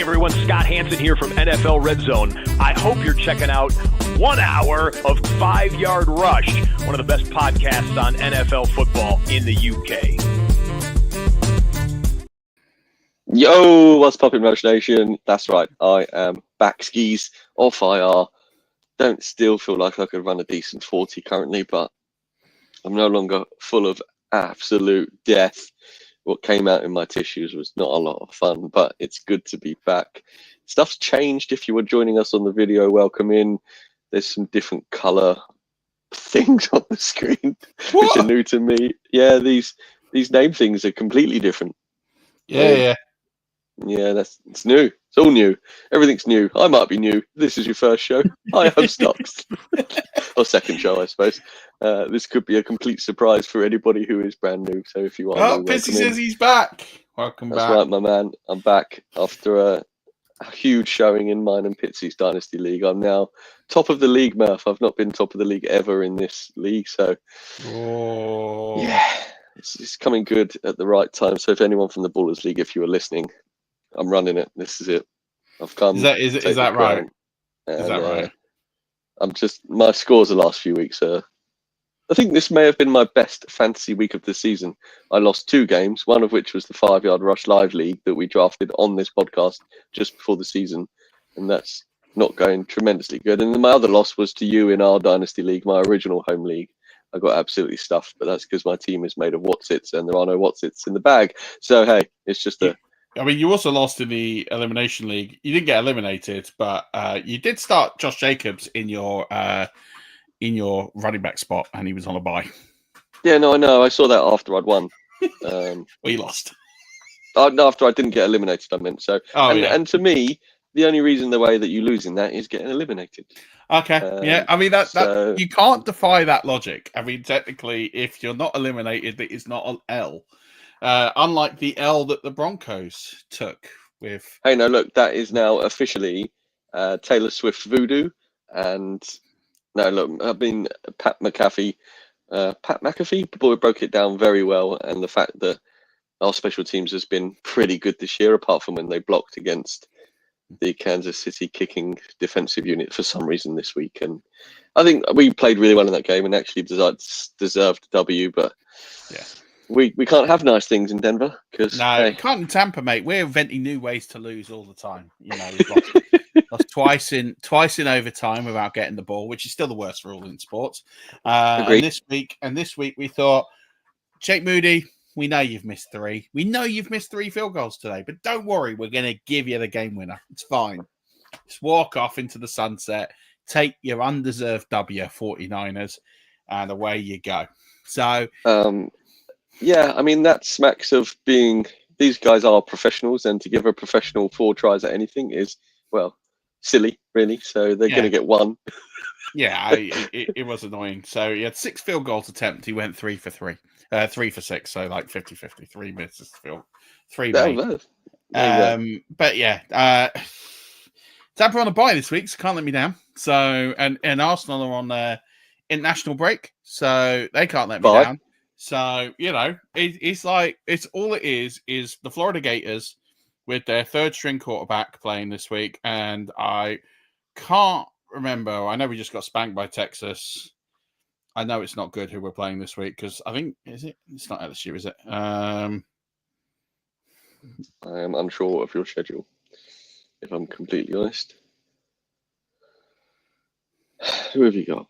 everyone, Scott Hansen here from NFL Red Zone. I hope you're checking out 1 hour of 5-Yard Rush, one of the best podcasts on NFL football in the UK. Yo, what's poppin', Rush Nation? That's right, I am back skis off IR. Don't still feel like I could run a decent 40 currently, but I'm no longer full of absolute death. What came out in my tissues was not a lot of fun, but it's good to be back. Stuff's changed. If you were joining us on the video, welcome in. There's some different color things on the screen, which are new to me. Yeah, these name things are completely different. Yeah. It's new. It's all new. Everything's new. I might be new. This is your first show. I am Stocks. Or second show, I suppose. This could be a complete surprise for anybody who is brand new. So if you are new, Pissy says he's back. Welcome back. That's right, my man. I'm back after a huge showing in mine and Pitsy's Dynasty League. I'm now top of the league, Murf. I've not been top of the league ever in this league. So yeah, it's coming good at the right time. So if anyone from the Ballers League, if you were listening, I'm running it. This is it. I've come. Is that right? Is that right? I'm just, my scores the last few weeks are, I think this may have been my best fantasy week of the season. I lost 2 games, one of which was the 5-Yard Rush Live League that we drafted on this podcast just before the season. And that's not going tremendously good. And then my other loss was to you in our Dynasty League, my original home league. I got absolutely stuffed, but that's because my team is made of Watsits and there are no Watsits in the bag. So, hey, it's just I mean, you also lost in the Elimination League. You didn't get eliminated, but you did start Josh Jacobs in your running back spot, and he was on a bye. Yeah, no, I know. I saw that after I'd won. Well, you lost. No, after I didn't get eliminated, I meant. So, and to me, the only reason the way that you lose in that is getting eliminated. Okay, I mean that you can't defy that logic. I mean, technically, if you're not eliminated, it is not an L. Unlike the L that the Broncos took with. Hey, no, look, that is now officially Taylor Swift voodoo. And no, look, I mean, Pat McAfee, boy, broke it down very well. And the fact that our special teams has been pretty good this year, apart from when they blocked against the Kansas City kicking defensive unit for some reason this week. And I think we played really well in that game and actually deserved W, but yeah. We can't have nice things in Denver because you can't in Tampa, mate. We're inventing new ways to lose all the time. You know, we've lost twice in overtime without getting the ball, which is still the worst rule in sports. And this week we thought, Jake Moody, we know you've missed 3. We know you've missed 3 field goals today, but don't worry, we're going to give you the game winner. It's fine. Just walk off into the sunset, take your undeserved W, 49ers, and away you go. So. Yeah, I mean, that smacks of being, these guys are professionals, and to give a professional 4 tries at anything is, well, silly, really. So they're going to get 1. Yeah, it was annoying. So he had 6 field goals attempt. He went 3 for 3. 3 for 6, so like 50-50. 3 misses, 3 made. But yeah, Tampa on a bye this week, so can't let me down. So, and Arsenal are on international break, so they can't let me down. So, you know, it's all it is the Florida Gators with their 3rd string quarterback playing this week. And I can't remember. I know we just got spanked by Texas. I know it's not good who we're playing this week because I think, it's not LSU, is it? I am unsure of your schedule, if I'm completely honest. Who have you got?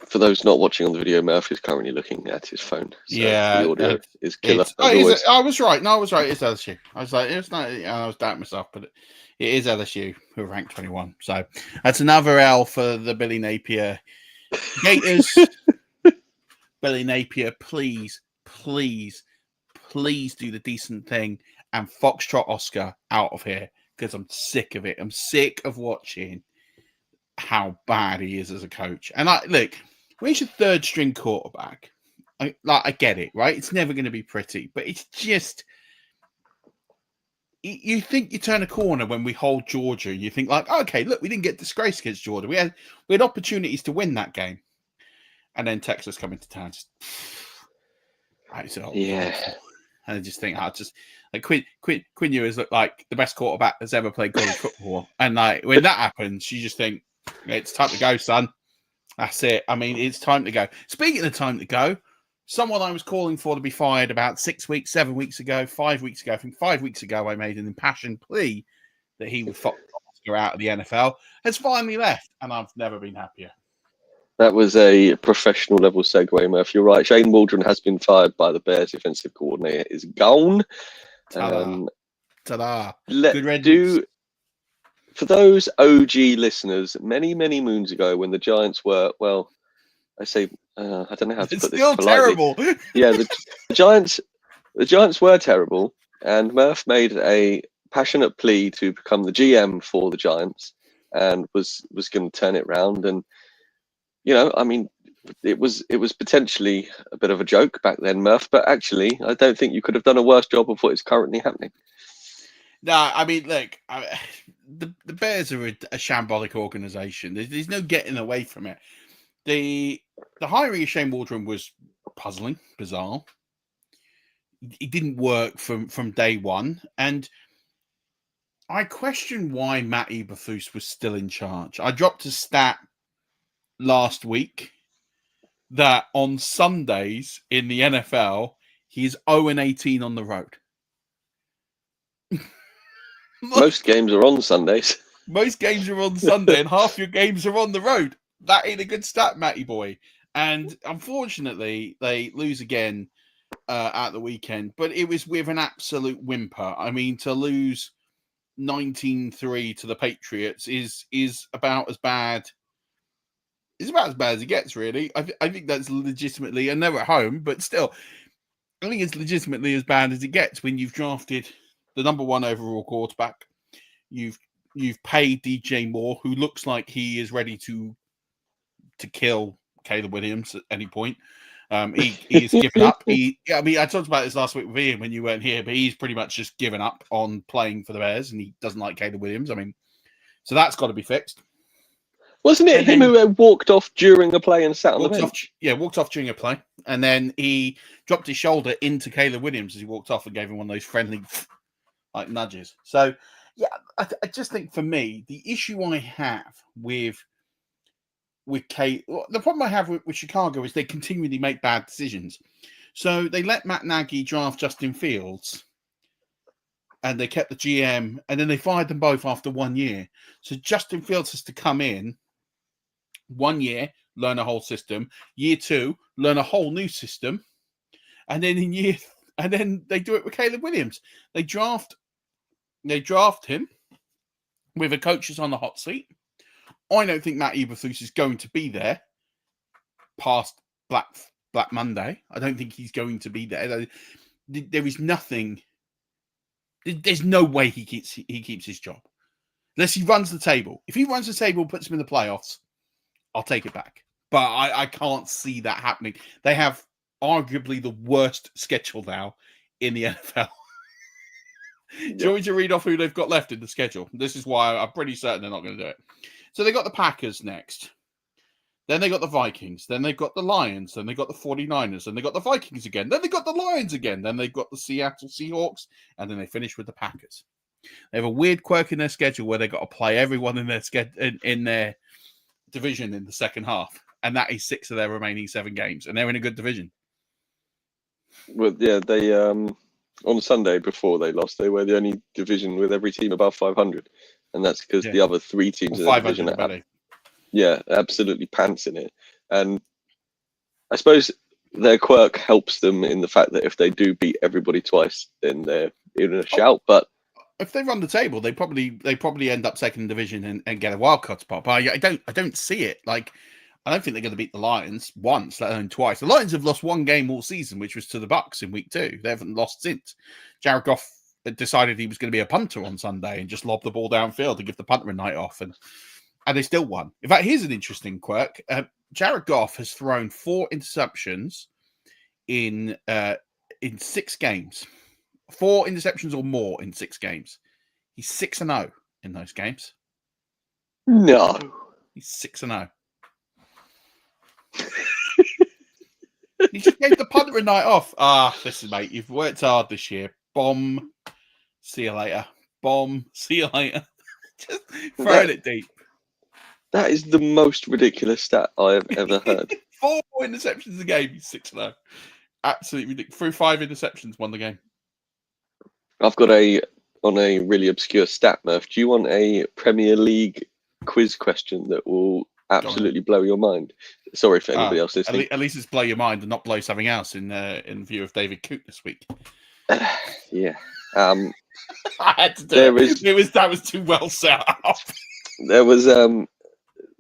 For those not watching on the video, Murf is currently looking at his phone. So the audio is killer. I was right. No, I was right. It's LSU. I was like, it's not. I was doubting myself, but it is LSU who are ranked 21. So that's another L for the Billy Napier Gators. Billy Napier, please do the decent thing and Foxtrot Oscar out of here because I'm sick of it. I'm sick of watching how bad he is as a coach. And look, when he's your 3rd string quarterback, I get it, right? It's never going to be pretty, but it's just, you think you turn a corner when we hold Georgia. You think like, okay, look, we didn't get disgraced against Georgia. We had opportunities to win that game, and then Texas come into town. Just, And I just think, Quinn Ewers looked like the best quarterback that's ever played college football. And like when that happens, you just think, it's time to go, son. That's it. I mean, it's time to go. Speaking of time to go, someone I was calling for to be fired about 6 weeks, 7 weeks ago, 5 weeks ago. I think 5 weeks ago, I made an impassioned plea that he would fuck Oscar out of the NFL, has finally left, and I've never been happier. That was a professional level segue, Murph. You're right. Shane Waldron has been fired by the Bears. Defensive coordinator is gone. Ta-da. Ta-da. Let's do, for those OG listeners, many, many moons ago when the Giants were, well, I say, I don't know how to put this politely. It's still terrible. Yeah, the Giants were terrible, and Murph made a passionate plea to become the GM for the Giants and was going to turn it around. And you know, I mean, it was potentially a bit of a joke back then, Murph, but actually, I don't think you could have done a worse job of what is currently happening. No, I mean, look, the Bears are a shambolic organization. There's no getting away from it. The hiring of Shane Waldron was puzzling, bizarre. It didn't work from day one, and I question why Matt Eberflus was still in charge. I dropped a stat last week that on Sundays in the NFL, he's 0-18 on the road. Most games are on Sundays. Most games are on Sunday, and half your games are on the road. That ain't a good stat, Matty boy. And unfortunately, they lose again at the weekend. But it was with an absolute whimper. I mean, to lose 19-3 to the Patriots is about as bad. It's about as bad as it gets, really. I think that's legitimately, and they're at home, but still, I think it's legitimately as bad as it gets when you've drafted the number one overall quarterback. You've paid DJ Moore, who looks like he is ready to kill Caleb Williams at any point. He's given up. I talked about this last week with Ian when you weren't here, but he's pretty much just given up on playing for the Bears, and he doesn't like Caleb Williams. I mean, so that's got to be fixed. Wasn't it him who walked off during a play and sat on the bench? Walked off during a play, and then he dropped his shoulder into Caleb Williams as he walked off and gave him one of those friendly like nudges. So, yeah, I just think for me, the issue I have with the problem I have with Chicago is they continually make bad decisions. So they let Matt Nagy draft Justin Fields, and they kept the GM, and then they fired them both after 1 year. So Justin Fields has to come in 1 year, learn a whole system. Year two, learn a whole new system. And then and then they do it with Caleb Williams. They draft him with a coach who's on the hot seat. I don't think Matt Eberflus is going to be there past Black Monday. I don't think he's going to be there. There is nothing. There's no way he keeps his job unless he runs the table. If he runs the table, puts him in the playoffs, I'll take it back. But I can't see that happening. They have arguably the worst schedule now in the NFL. Do you want me to read off who they've got left in the schedule? This is why I'm pretty certain they're not going to do it. So they got the Packers next. Then they got the Vikings. Then they've got the Lions. Then they got the 49ers. Then they got the Vikings again. Then they got the Lions again. Then they've got the Seattle Seahawks. And then they finish with the Packers. They have a weird quirk in their schedule where they've got to play everyone in their division in the second half. And that is 6 of their remaining 7 games. And they're in a good division. Well, yeah, they on Sunday before they lost, they were the only division with every team above 500. And that's because the other 3 teams in the division are absolutely pants in it. And I suppose their quirk helps them in the fact that if they do beat everybody twice, then they're in a shout. But if they run the table, they probably end up second division and get a wild card spot. But I don't see it. Like, I don't think they're going to beat the Lions once, let alone twice. The Lions have lost 1 game all season, which was to the Bucs in week 2. They haven't lost since. Jared Goff decided he was going to be a punter on Sunday and just lob the ball downfield to give the punter a night off, and they still won. In fact, here's an interesting quirk. Jared Goff has thrown 4 interceptions in 6 games. 4 interceptions or more in 6 games. He's 6-0 in those games. No. He's 6-0. He just gave the punter a night off. Listen, mate, you've worked hard this year. Bomb. See you later. Bomb. See you later. Just throwing it deep. That is the most ridiculous stat I have ever heard. 4 interceptions a game. He's 6-0. Absolutely ridiculous. Through 5 interceptions, won the game. I've got on a really obscure stat, Murf. Do you want a Premier League quiz question that will absolutely blow your mind? Sorry for anybody else listening. At least it's blow your mind and not blow something else in view of David Coote this week. Yeah. I had to do it. That was too well set up. There was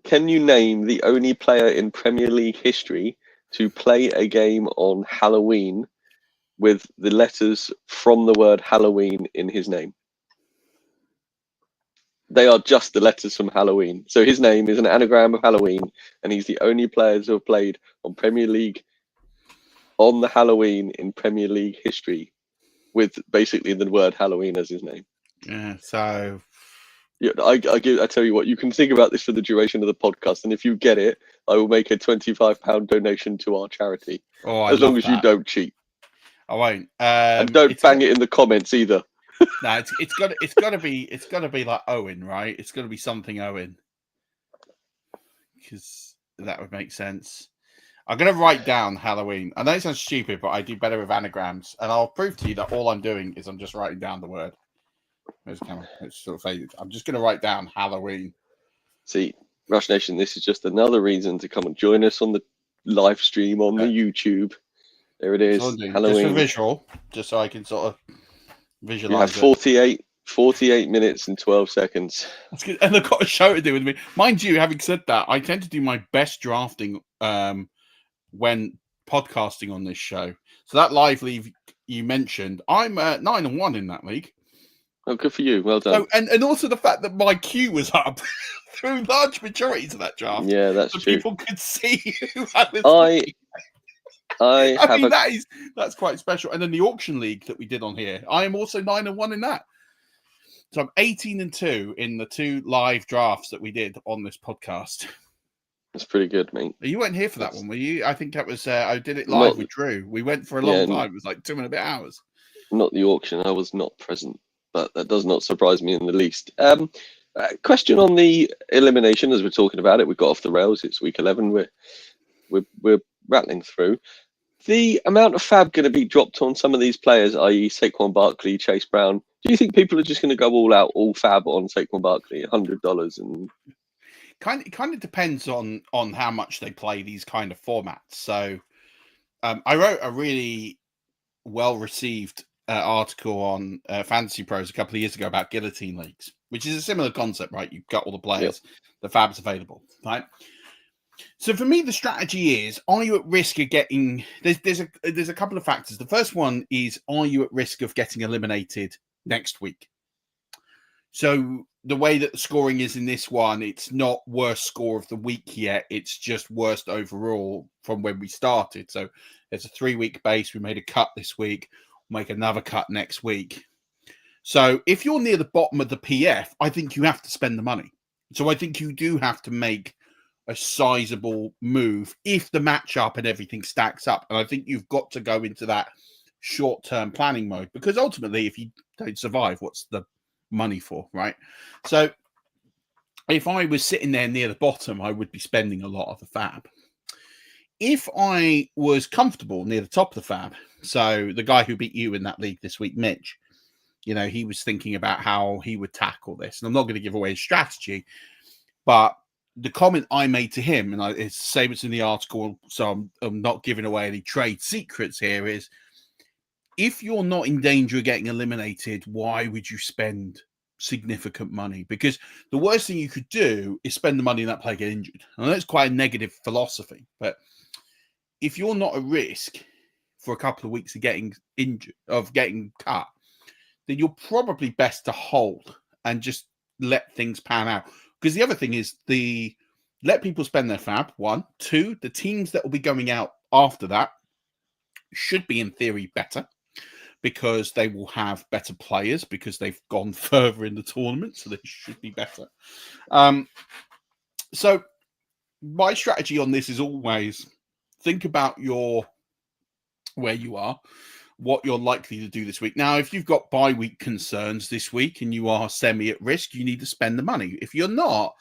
can you name the only player in Premier League history to play a game on Halloween with the letters from the word Halloween in his name? They are just the letters from Halloween. So his name is an anagram of Halloween, and he's the only player to have played on Premier League on the Halloween in Premier League history with basically the word Halloween as his name. Yeah, so... Yeah, I tell you what, you can think about this for the duration of the podcast, and if you get it, I will make a £25 donation to our charity. As long as you don't cheat. I won't. And don't bang it in the comments either. No, it's got to be like Owen, right? It's got to be something Owen, because that would make sense. I'm going to write down Halloween. I know it sounds stupid, but I do better with anagrams, and I'll prove to you that all I'm doing is I'm just writing down the word. Where's the camera? It's sort of faded. I'm just going to write down Halloween. See, Rush Nation, this is just another reason to come and join us on the live stream on the YouTube. There it is. Halloween. Just for visual, just so I can sort of visualize. You have 48 minutes and 12 seconds. That's good. And I've got a show to do with me. Mind you, having said that, I tend to do my best drafting when podcasting on this show. So that live league you mentioned, I'm 9-1 in that league. Oh, good for you. Well done. Oh, and also the fact that my queue was up through large majorities of that draft. Yeah, that's so true. People could see who I was. I mean, that's quite special. And then the auction league that we did on here, I am also 9-1 in that. So I'm 18-2 in the 2 live drafts that we did on this podcast. That's pretty good, mate. You weren't here for that one, were you? I think that was I did it live with Drew. We went for a long time. It was like 2 and a bit hours. Not the auction. I was not present, but that does not surprise me in the least. Question on the elimination, as we're talking about it. We got off the rails. It's week 11. We're rattling through. The amount of fab going to be dropped on some of these players, i.e. Saquon Barkley, Chase Brown. Do you think people are just going to go all out, all fab on Saquon Barkley, $100? And kind of depends on how much they play these kind of formats. So I wrote a really well-received article on Fantasy Pros a couple of years ago about guillotine leagues, which is a similar concept, right? You've got all the players, the fab's available, right? So for me, the strategy is: are you at risk of getting? There's a couple of factors. The first one is: are you at risk of getting eliminated next week? So the way that the scoring is in this one, it's not worst score of the week yet. It's just worst overall from when we started. So there's a 3-week base. We made a cut this week. We'll make another cut next week. So if you're near the bottom of the PF, I think you have to spend the money. So I think you do have to make a sizable move if the matchup and everything stacks up. And I think you've got to go into that short-term planning mode, because ultimately, if you don't survive, what's the money for, right? So if I was sitting there near the bottom, I would be spending a lot of the fab. If I was comfortable near the top of the fab, so the guy who beat you in that league this week, Mitch, he was thinking about how he would tackle this. And I'm not going to give away his strategy, but the comment I made to him, and it's the same as in the article, so I'm not giving away any trade secrets here, is if you're not in danger of getting eliminated, why would you spend significant money? Because the worst thing you could do is spend the money and that player get injured. I know it's quite a negative philosophy, but if you're not at risk for a couple of weeks of getting injured, of getting cut, then you're probably best to hold and just let things pan out. Because the other thing is let people spend their fab, 1. 2, the teams that will be going out after that should be in theory better, because they will have better players because they've gone further in the tournament, so they should be better. So my strategy on this is always think about your where you are, what you're likely to do this week. Now, if you've got bye week concerns this week and you are semi at risk, you need to spend the money. If you're not,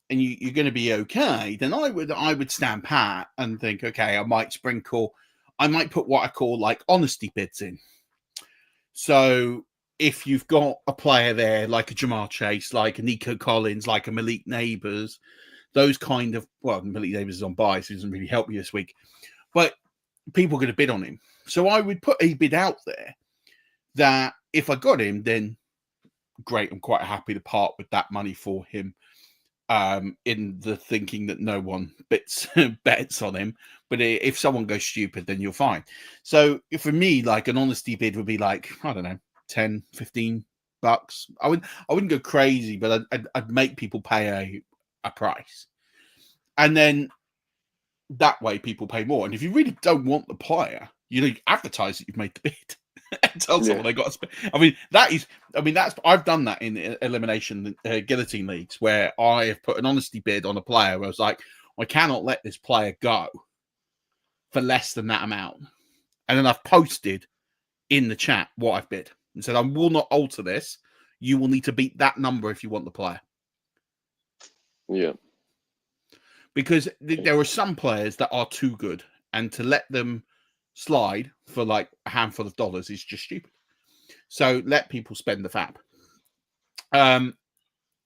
and you're going to be okay, then I would stand pat and think, okay, I might put what I call like honesty bids in. So if you've got a player there like a Jamar Chase, like a Nico Collins, like a Malik Neighbors, those kind of, well, Malik Neighbors is on bye, so it doesn't really help you this week, but people are going to bid on him. So I would put a bid out there that if I got him, then great, I'm quite happy to part with that money for him, in the thinking that no one bets on him. But if someone goes stupid, then you're fine. So for me, like an honesty bid would be like, I don't know, 10, 15 bucks. I wouldn't go crazy, but I'd make people pay a price. And then that way people pay more. And if you really don't want the player, you advertise that you've made the bid. Tell someone they got to spend. I've done that in elimination guillotine leagues where I have put an honesty bid on a player where I was like, I cannot let this player go for less than that amount. And then I've posted in the chat what I've bid and said, I will not alter this. You will need to beat that number if you want the player. Yeah. Because there are some players that are too good, and to let them slide for like a handful of dollars is just stupid. So let people spend the fab.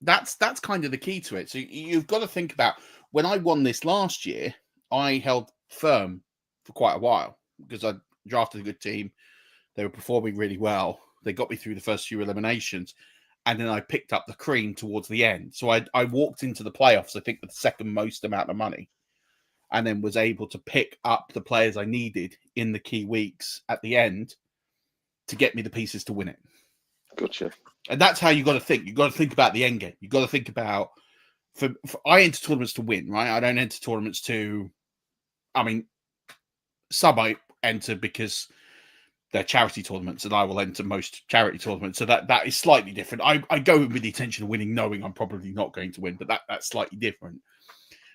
That's kind of the key to it. So you've got to think about, when I won this last year, I held firm for quite a while because I drafted a good team. They were performing really well. They got me through the first few eliminations, and then I picked up the cream towards the end. So I walked into the playoffs, I think, with the second most amount of money, and then was able to pick up the players I needed in the key weeks at the end to get me the pieces to win it. Gotcha. And that's how you got to think. You got to think about the end game. You got to think about, I enter tournaments to win, right? I don't enter tournaments some I enter because they're charity tournaments, and I will enter most charity tournaments. So that is slightly different. I go in with the intention of winning, knowing I'm probably not going to win, but that's slightly different.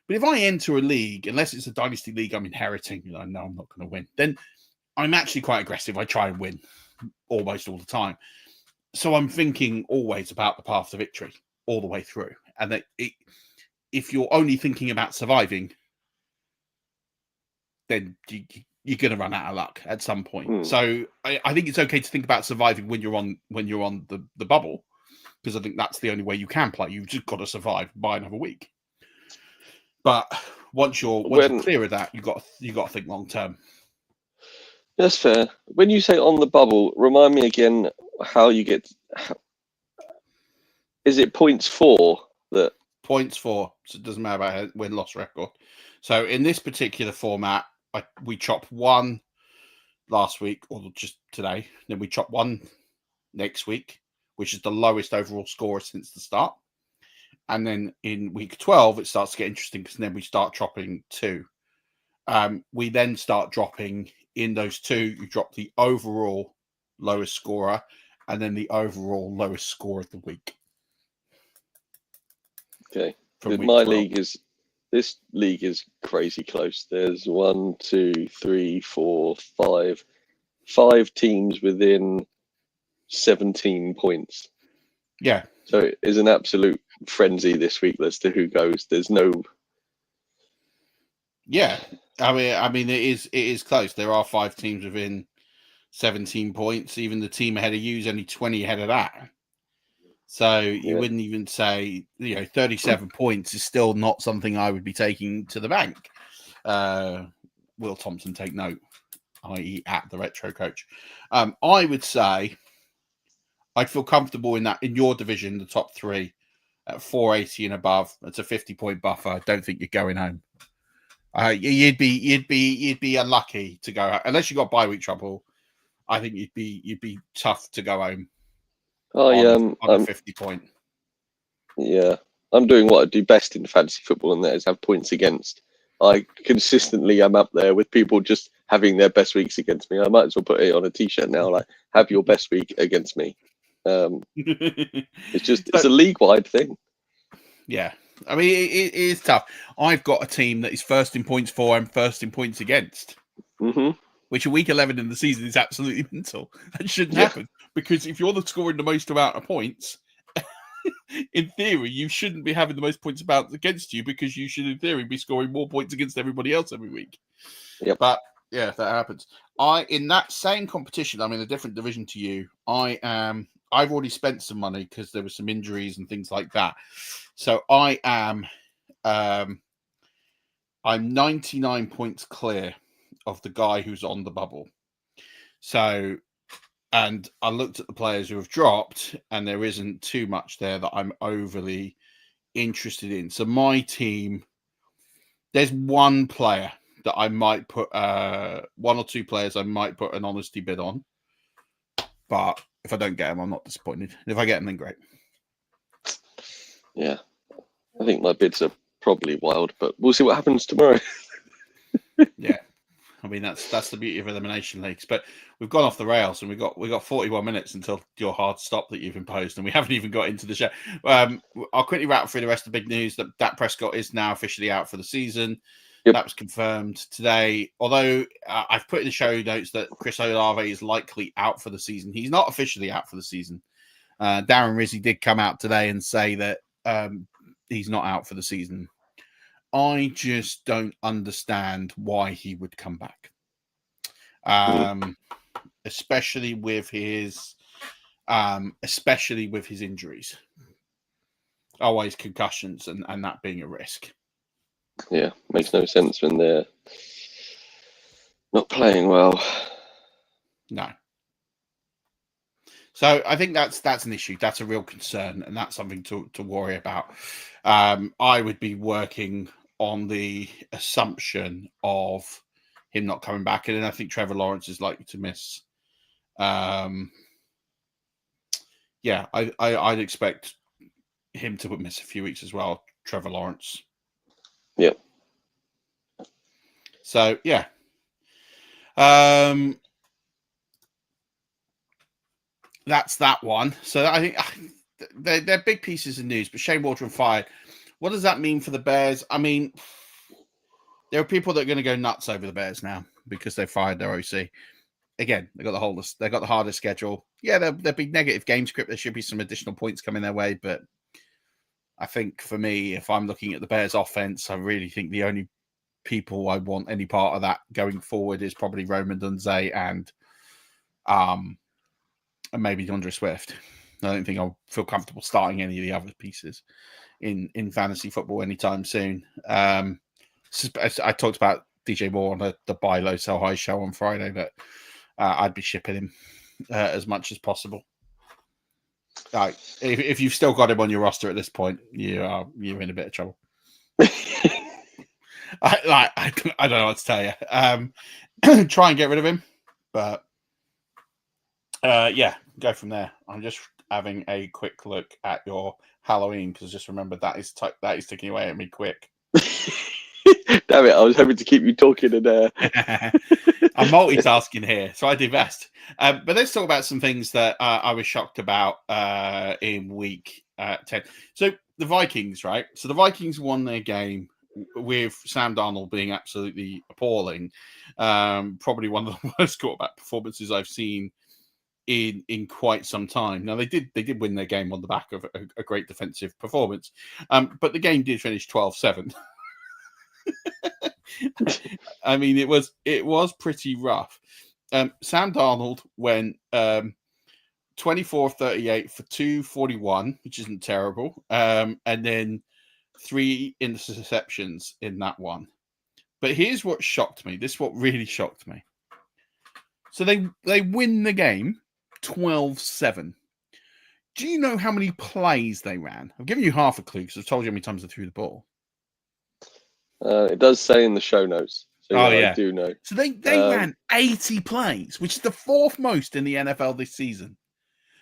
But if I enter a league, unless it's a dynasty league I'm inheriting, and I know I'm not going to win, then I'm actually quite aggressive. I try and win almost all the time. So I'm thinking always about the path to victory all the way through. And that if you're only thinking about surviving, then you're going to run out of luck at some point. So I think it's okay to think about surviving when you're on the bubble, because I think that's the only way you can play. You've just got to survive by another week. But once you're clear of that, you got to think long term. That's fair. When you say on the bubble, remind me again how you get. Is it points for that? Points for, so it doesn't matter about win-loss record. So in this particular format, we chopped one last week, or just today. Then we chop one next week, which is the lowest overall score since the start. And then in week 12, it starts to get interesting because then we start dropping two. We then start dropping in those two. You drop the overall lowest scorer and then the overall lowest score of the week. Okay. This league is crazy close. There's 1, 2, 3, 4, 5 teams within 17 points. Yeah. So it is an absolute frenzy this week as to who goes. There's no. Yeah, I mean it is close. There are 5 teams within 17 points. Even the team ahead of you is only 20 ahead of that. So you wouldn't even say 37 points is still not something I would be taking to the bank. Will Thompson, take note, i.e. at the Retro Coach. I would say I'd feel comfortable in your division, the top 3 at 480 and above. It's a 50-point buffer. I don't think you're going home. You'd be unlucky to go unless you got bye week trouble. I think you'd be tough to go home. On a 50-point. Yeah, I'm doing what I do best in fantasy football, and that is have points against. I consistently am up there with people just having their best weeks against me. I might as well put it on a t-shirt now, like have your best week against me. It's a league-wide thing. Yeah, I mean it is tough. I've got a team that is first in points for and first in points against. Mm-hmm. which in week 11 in the season is absolutely mental. That shouldn't happen, because if you're scoring the most amount of points, in theory, you shouldn't be having the most points against you, because you should, in theory, be scoring more points against everybody else every week. Yep. But yeah, that happens. In that same competition, I'm in a different division to you. I've already spent some money because there were some injuries and things like that. So I'm 99 points clear of the guy who's on the bubble. So, and I looked at the players who have dropped, and there isn't too much there that I'm overly interested in. So my team, there's one player that I might put, one or two players I might put an honesty bid on. But if I don't get them, I'm not disappointed. If I get them, then great. Yeah. I think my bids are probably wild, but we'll see what happens tomorrow. Yeah. I mean, that's the beauty of elimination leagues. But we've gone off the rails, and we got 41 minutes until your hard stop that you've imposed, and we haven't even got into the show. I'll quickly rattle through the rest of the big news. That Dak Prescott is now officially out for the season. Yep. That was confirmed today. Although I've put in the show notes that Chris Olave is likely out for the season. He's not officially out for the season. Darren Rizzi did come out today and say that he's not out for the season. I just don't understand why he would come back, especially with his injuries, always concussions, and that being a risk. Yeah, makes no sense when they're not playing well. No. So I think that's an issue. That's a real concern, and that's something to worry about. I would be working on the assumption of him not coming back, and then I think Trevor Lawrence is likely to miss. I'd expect him to miss a few weeks as well, Trevor Lawrence. Yep. So yeah. That's that one. So I think they're big pieces of news, but Shane Waldron fired. What does that mean for the Bears? I mean, there are people that are going to go nuts over the Bears now because they fired their OC. Again, they got the hardest schedule. Yeah, there'll be negative game script. There should be some additional points coming their way, but I think for me, if I'm looking at the Bears offense, I really think the only people I want any part of that going forward is probably Roman Dunze and maybe DeAndre Swift. I don't think I'll feel comfortable starting any of the other pieces in fantasy football anytime soon. I talked about DJ Moore on the buy low, sell high show on Friday, that I'd be shipping him as much as possible. If you've still got him on your roster at this point, you're in a bit of trouble. I don't know what to tell you. Try and get rid of him, but go from there. I'm just having a quick look at your Halloween, because just remember that is ticking away at me quick. Damn it! I was hoping to keep you talking and I'm multitasking here, so I do best. But let's talk about some things that I was shocked about in week 10. So the Vikings, right? So the Vikings won their game with Sam Darnold being absolutely appalling. Probably one of the worst quarterback performances I've seen in quite some time. Now they did win their game on the back of a great defensive performance, but the game did finish 12-7. I mean, it was pretty rough. Sam Darnold went 24-38 for 241, which isn't terrible, and then 3 interceptions in that one. But here's what shocked me. This is what really shocked me. So they win the game 12-7. Do you know how many plays they ran? I've given you half a clue because I've told you how many times they threw the ball. It does say in the show notes. So I do know. So they ran 80 plays, which is the 4th most in the NFL this season.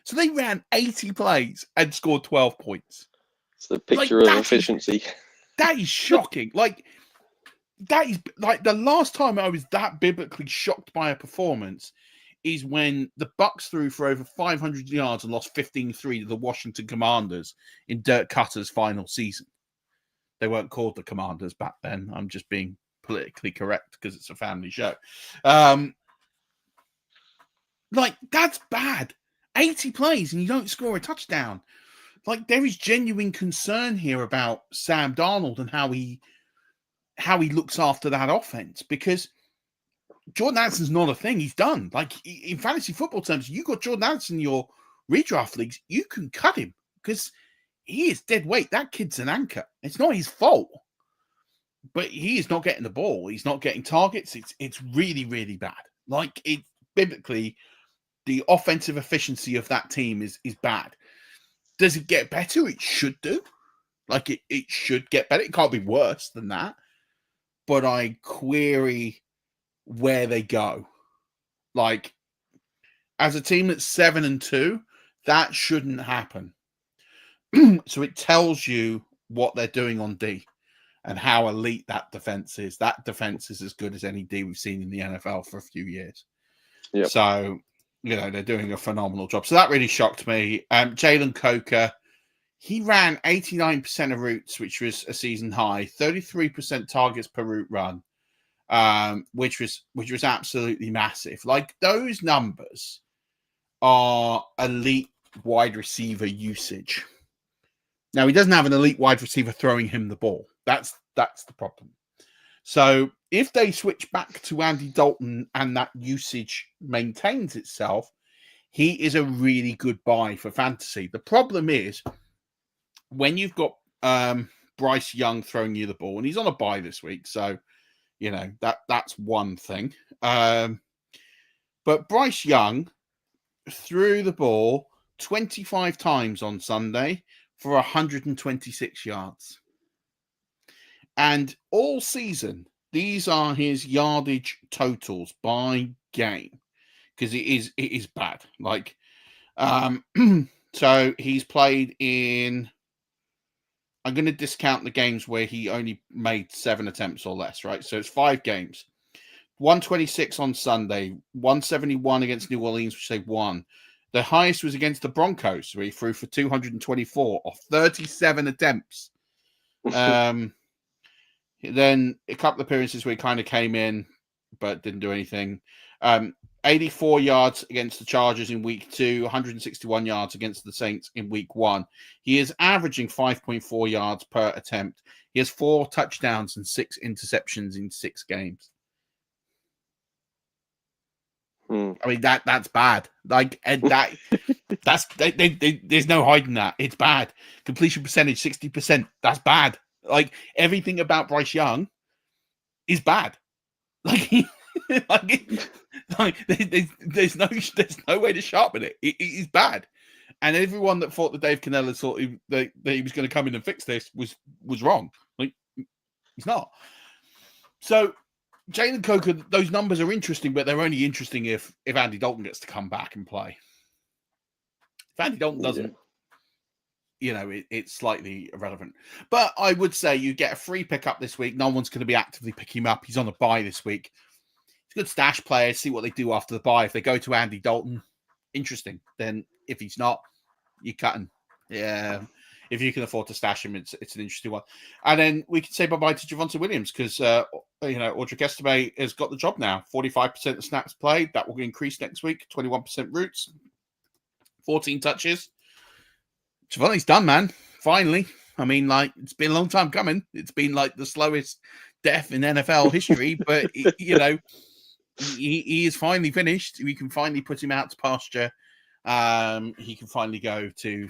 So they ran 80 plays and scored 12 points. It's the picture of efficiency. That is shocking. That is like the last time I was that biblically shocked by a performance is when the Bucs threw for over 500 yards and lost 15-3 to the Washington Commanders in Dirk Cutter's final season. They weren't called the Commanders back then. I'm just being politically correct because it's a family show. Like, that's bad. 80 plays and you don't score a touchdown. Like, there is genuine concern here about Sam Darnold and how he looks after that offense, because Jordan Addison's not a thing. He's done. Like, in fantasy football terms, you got Jordan Addison in your redraft leagues, you can cut him because he is dead weight. That kid's an anchor. It's not his fault, but he is not getting the ball. He's not getting targets. It's really, really bad. Like, it biblically, the offensive efficiency of that team is bad. Does it get better? It should do. Like, it should get better. It can't be worse than that. But I query where they go. Like, as a team that's 7-2, that shouldn't happen. So it tells you what they're doing on D and how elite that defense is. That defense is as good as any D we've seen in the NFL for a few years. Yep. So, they're doing a phenomenal job. So that really shocked me. Jalen Coker, he ran 89% of routes, which was a season high, 33% targets per route run, which was absolutely massive. Like, those numbers are elite wide receiver usage. Now, he doesn't have an elite wide receiver throwing him the ball. That's the problem. So if they switch back to Andy Dalton and that usage maintains itself, he is a really good buy for fantasy. The problem is when you've got Bryce Young throwing you the ball, and he's on a bye this week, so that's one thing. But Bryce Young threw the ball 25 times on Sunday for 126 yards. And all season, these are his yardage totals by game, because it is bad. Like, so he's played in, I'm going to discount the games where he only made 7 attempts or less, right? So it's 5 games. 126 on Sunday, 171 against New Orleans, which they won. The highest was against the Broncos, where he threw for 224 off 37 attempts. Then a couple of appearances where he kind of came in, but didn't do anything. 84 yards against the Chargers in week 2, 161 yards against the Saints in week 1. He is averaging 5.4 yards per attempt. He has 4 touchdowns and 6 interceptions in 6 games. I mean, that's bad. Like, and there's no hiding that. It's bad. Completion percentage 60%. That's bad. Like, everything about Bryce Young is bad. Like, there's no way to sharpen it. It is bad. And everyone that thought that Dave Cannella thought that he was going to come in and fix this was wrong. Like, he's not. So Jalen Coker, those numbers are interesting, but they're only interesting if Andy Dalton gets to come back and play. If Andy Dalton doesn't, it's slightly irrelevant. But I would say you get a free pickup this week. No one's going to be actively picking him up. He's on a bye this week. It's a good stash player. See what they do after the bye. If they go to Andy Dalton, interesting. Then if he's not, you cut him. Yeah. If you can afford to stash him, it's an interesting one. And then we can say bye-bye to Javonte Williams because, Audric Estime has got the job now. 45% of snaps played. That will increase next week. 21% routes. 14 touches. Javonte's done, man. Finally. I mean, like, it's been a long time coming. It's been like the slowest death in NFL history, but, he is finally finished. We can finally put him out to pasture. He can finally go to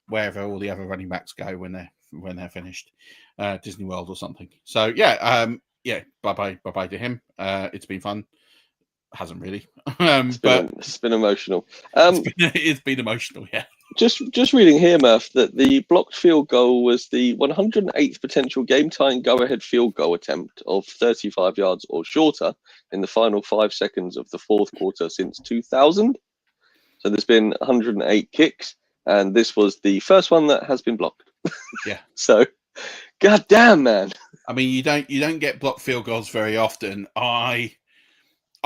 wherever all the other running backs go when they're finished, Disney World or something. So bye to him. It's been fun. Hasn't really, but it's been emotional. It's been emotional, yeah. Just reading here, Murf, that the blocked field goal was the 108th potential game-tying go-ahead field goal attempt of 35 yards or shorter in the final 5 seconds of the fourth quarter since 2000. So there's been 108 kicks, and this was the first one that has been blocked. Yeah. So, goddamn, man. I mean, you don't get blocked field goals very often. I'll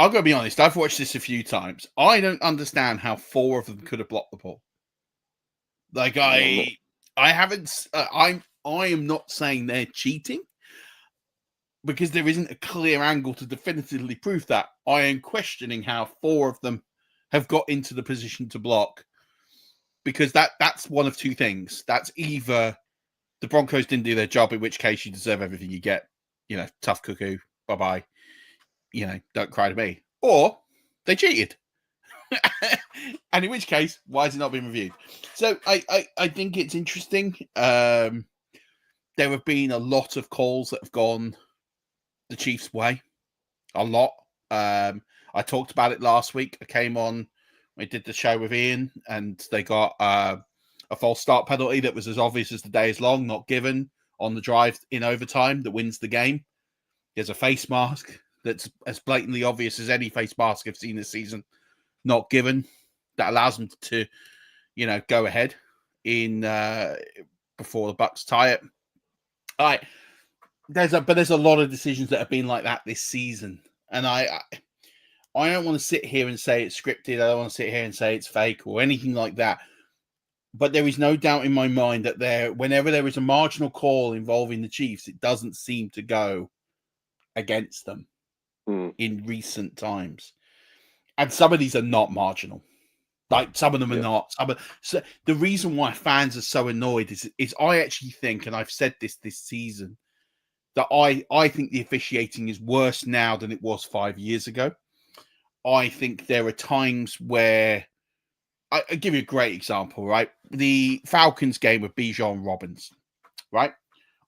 go be honest. I've watched this a few times. I don't understand how 4 of them could have blocked the ball. Like I haven't. I am not saying they're cheating. because there isn't a clear angle to definitively prove that, I am questioning how 4 of them have got into the position to block, because that's one of two things. That's either the Broncos didn't do their job, in which case you deserve everything you get. Tough cuckoo, bye-bye. Don't cry to me. Or they cheated. And in which case, why has it not been reviewed? So I think it's interesting. There have been a lot of calls that have gone the Chiefs' way. A lot. I talked about it last week. I came on, we did the show with Ian, and they got a false start penalty that was as obvious as the day is long, not given on the drive in overtime that wins the game. There's a face mask that's as blatantly obvious as any face mask I've seen this season, not given, that allows them to, go ahead in before the Bucks tie it. All right. There's a lot of decisions that have been like that this season. And I don't want to sit here and say it's scripted. I don't want to sit here and say it's fake or anything like that. But there is no doubt in my mind that whenever there is a marginal call involving the Chiefs, it doesn't seem to go against them in recent times. And some of these are not marginal. Like, some of them are not. So the reason why fans are so annoyed is I actually think, and I've said this season, that I think the officiating is worse now than it was 5 years ago. I think there are times where, I'll give you a great example, right? The Falcons game with Bijan Robinson, right?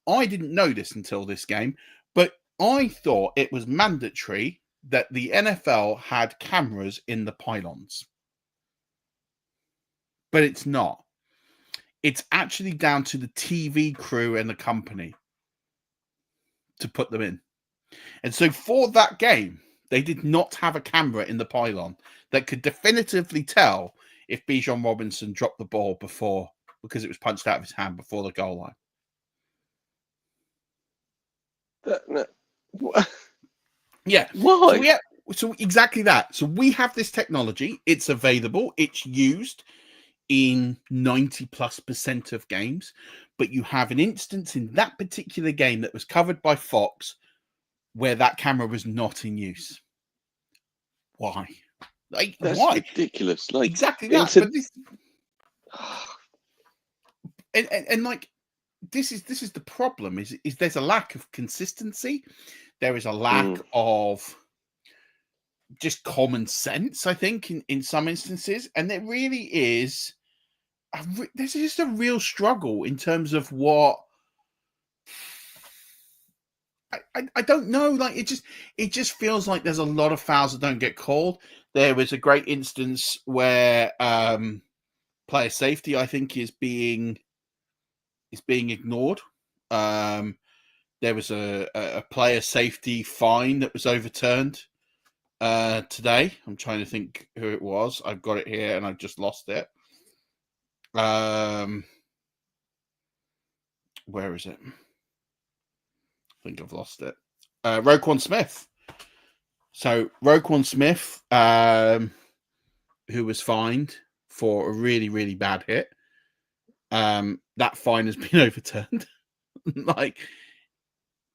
I didn't know this until this game, but I thought it was mandatory that the NFL had cameras in the pylons. But it's not. It's actually down to the TV crew and the company to put them in. And so for that game, they did not have a camera in the pylon that could definitively tell if Bijan Robinson dropped the ball because it was punched out of his hand before the goal line. Yeah. Why? So exactly that. So we have this technology. It's available. It's used in 90+% of games. But you have an instance in that particular game that was covered by Fox where that camera was not in use. Why? That's why? ridiculous. Exactly that. But this, and this is the problem. Is there's a lack of consistency. There is a lack of just common sense, I think, in some instances, and there really is. There's just a real struggle in terms of what. I don't know. It just feels like there's a lot of fouls that don't get called. There was a great instance where player safety, I think, is being ignored. There was a player safety fine that was overturned today. I'm trying to think who it was. I've got it here and I've just lost it. Where is it? I think I've lost it. Roquan Smith. So Roquan Smith, who was fined for a really, really bad hit. That fine has been overturned.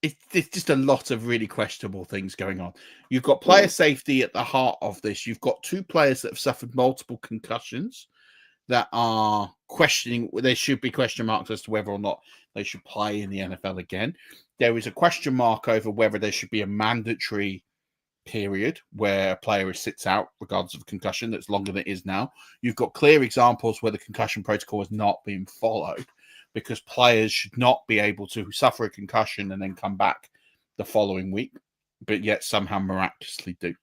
It's just a lot of really questionable things going on. You've got player safety at the heart of this. You've got 2 players that have suffered multiple concussions that are questioning. There should be question marks as to whether or not they should play in the NFL again. There is a question mark over whether there should be a mandatory period where a player sits out regardless of concussion that's longer than it is now. You've got clear examples where the concussion protocol has not been followed because players should not be able to suffer a concussion and then come back the following week, but yet somehow miraculously do.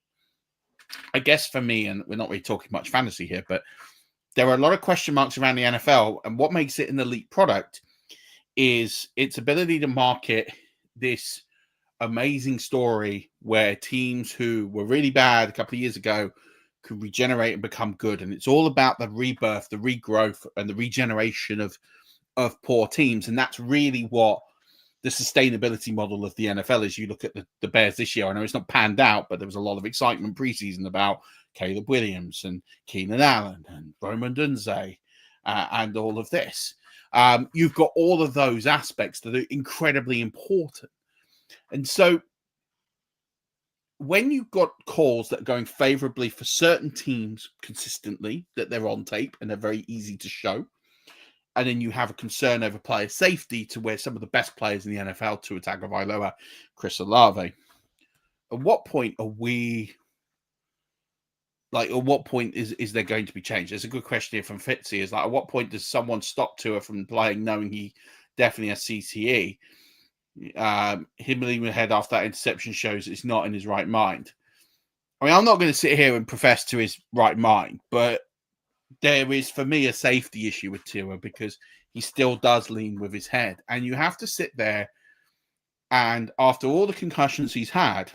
I guess for me, and we're not really talking much fantasy here, but there are a lot of question marks around the NFL, and what makes it an elite product is its ability to market this amazing story where teams who were really bad a couple of years ago could regenerate and become good. And it's all about the rebirth, the regrowth, and the regeneration of poor teams. And that's really what the sustainability model of the NFL is. You look at the Bears this year. I know it's not panned out, but there was a lot of excitement preseason about Caleb Williams and Keenan Allen and Roman Dunze and all of this. You've got all of those aspects that are incredibly important. And so when you've got calls that are going favorably for certain teams consistently, that they're on tape and they're very easy to show, and then you have a concern over player safety to where some of the best players in the NFL, Tua Tagovailoa, Chris Olave, at what point are we... Like, at what point is there going to be change? There's a good question here from Fitzy. Is like, at what point does someone stop Tua from playing knowing he definitely has CTE? Him leaving ahead after that interception shows it's not in his right mind. I mean, I'm not going to sit here and profess to his right mind, but there is, for me, a safety issue with Tua because he still does lean with his head. And you have to sit there and after all the concussions he's had,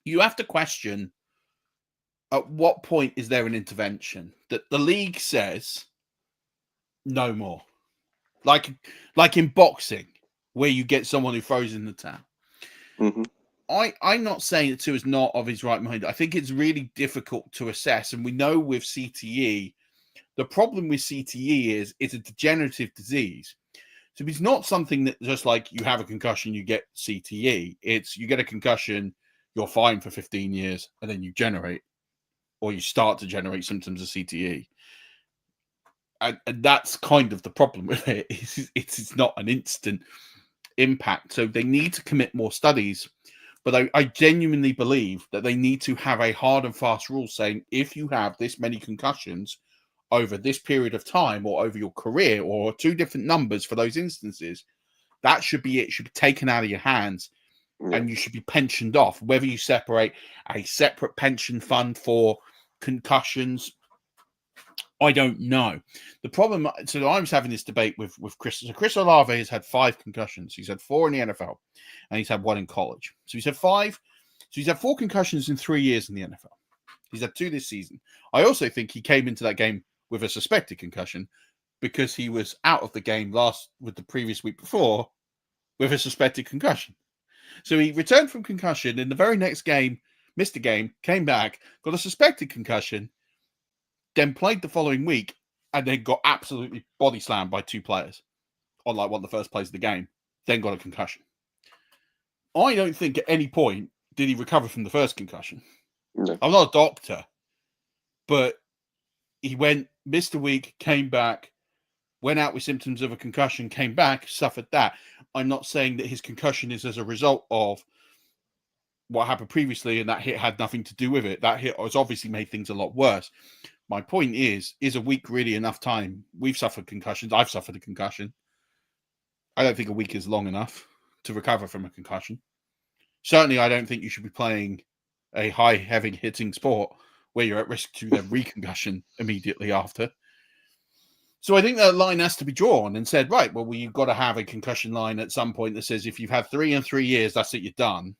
you have to question at what point is there an intervention that the league says no more? Like in boxing, where you get someone who throws in the towel. Mm-hmm. I'm not saying that Tua is not of his right mind. I think it's really difficult to assess. And we know with CTE, the problem with CTE is it's a degenerative disease. So it's not something that just like you have a concussion, you get CTE. It's you get a concussion, you're fine for 15 years, and then you generate or you start to generate symptoms of CTE. And that's kind of the problem with it. It's not an instant impact. So they need to commit more studies. But I genuinely believe that they need to have a hard and fast rule saying if you have this many concussions over this period of time or over your career or two different numbers for those instances, that should be it. It should be taken out of your hands and you should be pensioned off. Whether you separate a separate pension fund for concussions, I don't know. The problem, so I was having this debate with Chris. So Chris Olave has had 5 concussions. He's had 4 in the NFL, and he's had 1 in college. So he's had 5. So he's had 4 concussions in 3 years in the NFL. He's had 2 this season. I also think he came into that game with a suspected concussion because he was out of the game with the previous week before with a suspected concussion. So he returned from concussion in the very next game, missed the game, came back, got a suspected concussion, then played the following week, and then got absolutely body slammed by 2 players on like one of the first plays of the game, then got a concussion. I don't think at any point did he recover from the first concussion. No. I'm not a doctor, but he missed a week, came back, went out with symptoms of a concussion, came back, suffered that. I'm not saying that his concussion is as a result of what happened previously and that hit had nothing to do with it. That hit has obviously made things a lot worse. My point is a week really enough time? We've suffered concussions. I've suffered a concussion. I don't think a week is long enough to recover from a concussion. Certainly, I don't think you should be playing a high, heavy hitting sport where you're at risk to then reconcussion immediately after. So I think that line has to be drawn and said, right, well, you've got to have a concussion line at some point that says if you've had 3 in 3 years, that's it, you're done.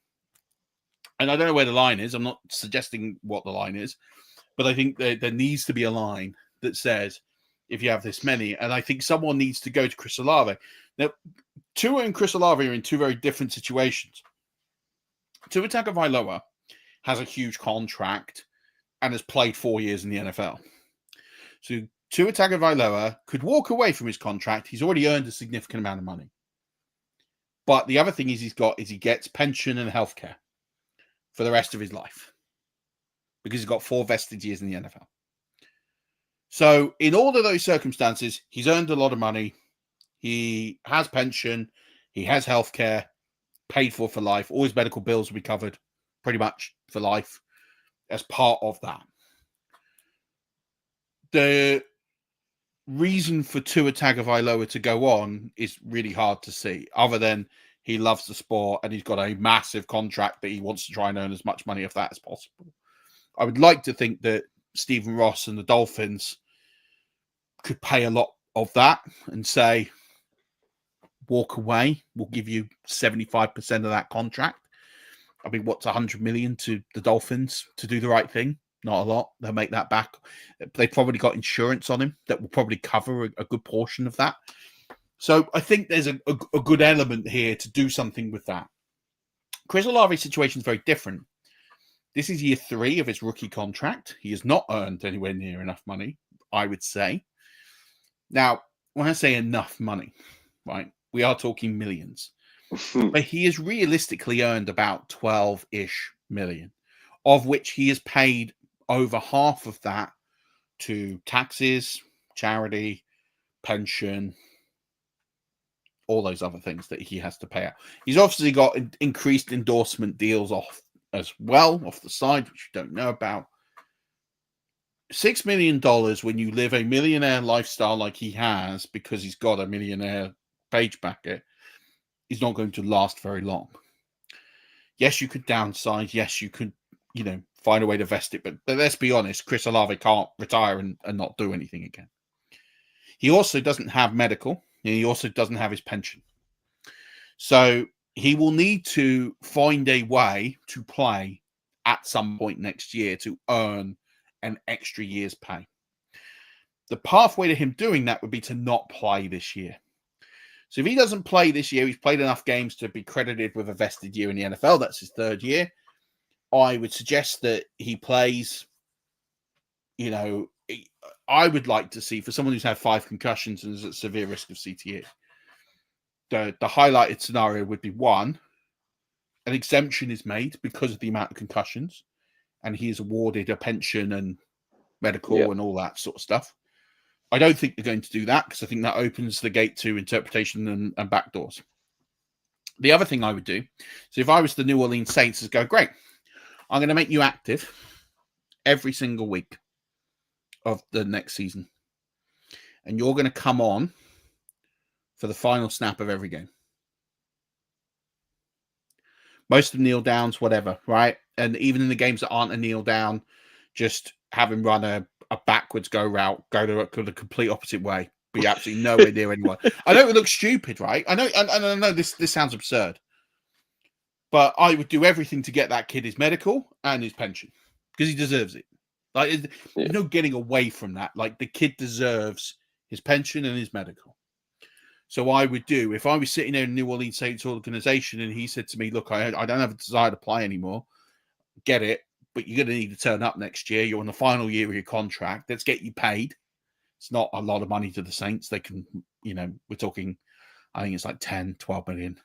And I don't know where the line is. I'm not suggesting what the line is. But I think there needs to be a line that says if you have this many. And I think someone needs to go to Chris Olave. Now, Tua and Chris Olave are in 2 very different situations. Tua Tagovailoa has a huge contract and has played 4 years in the NFL. So Tua Tagovailoa could walk away from his contract. He's already earned a significant amount of money. But the other thing he gets pension and healthcare for the rest of his life, because he's got 4 vested years in the NFL. So in all of those circumstances, he's earned a lot of money. He has pension. He has healthcare paid for life. All his medical bills will be covered pretty much for life as part of that. The reason for Tua Tagovailoa to go on is really hard to see, other than he loves the sport and he's got a massive contract that he wants to try and earn as much money of that as possible. I would like to think that Stephen Ross and the Dolphins could pay a lot of that and say, walk away. We'll give you 75% of that contract. I mean, what's 100 million to the Dolphins to do the right thing? Not a lot. They'll make that back. They probably got insurance on him that will probably cover a good portion of that. So I think there's a good element here to do something with that. Chris Olave's situation is very different. This is year 3 of his rookie contract. He has not earned anywhere near enough money, I would say. Now, when I say enough money, right, we are talking millions. But he has realistically earned about 12-ish million, of which he has paid over half of that to taxes, charity, pension, all those other things that he has to pay out. He's obviously got increased endorsement deals off as well, off the side, which you don't know about. $6 million when you live a millionaire lifestyle like he has, because he's got a millionaire page backer, is not going to last very long. Yes, you could downsize. Yes, you could, find a way to vest it. But let's be honest, Chris Olave can't retire and not do anything again. He also doesn't have medical, and he also doesn't have his pension. So he will need to find a way to play at some point next year to earn an extra year's pay. The pathway to him doing that would be to not play this year. So if he doesn't play this year, he's played enough games to be credited with a vested year in the NFL. That's his third year. I would suggest that he plays, I would like to see, for someone who's had 5 concussions and is at severe risk of CTE, the highlighted scenario would be, one, an exemption is made because of the amount of concussions, and he is awarded a pension and medical and all that sort of stuff. I don't think they're going to do that, because I think that opens the gate to interpretation and backdoors. The other thing I would do, so if I was the New Orleans Saints, is go, great, I'm going to make you active every single week of the next season. And you're going to come on for the final snap of every game. Most of kneel downs, whatever, right? And even in the games that aren't a kneel down, just have him run a backwards go route, go to the complete opposite way, be absolutely nowhere near anyone. I know it looks stupid, right? I know this sounds absurd, but I would do everything to get that kid his medical and his pension, because he deserves it. There's no getting away from that. The kid deserves his pension and his medical. So I would do, if I was sitting there in New Orleans Saints organization and he said to me, look, I don't have a desire to play anymore, get it, but you're going to need to turn up next year. You're on the final year of your contract. Let's get you paid. It's not a lot of money to the Saints. They can, we're talking, I think it's like 10, 12 million.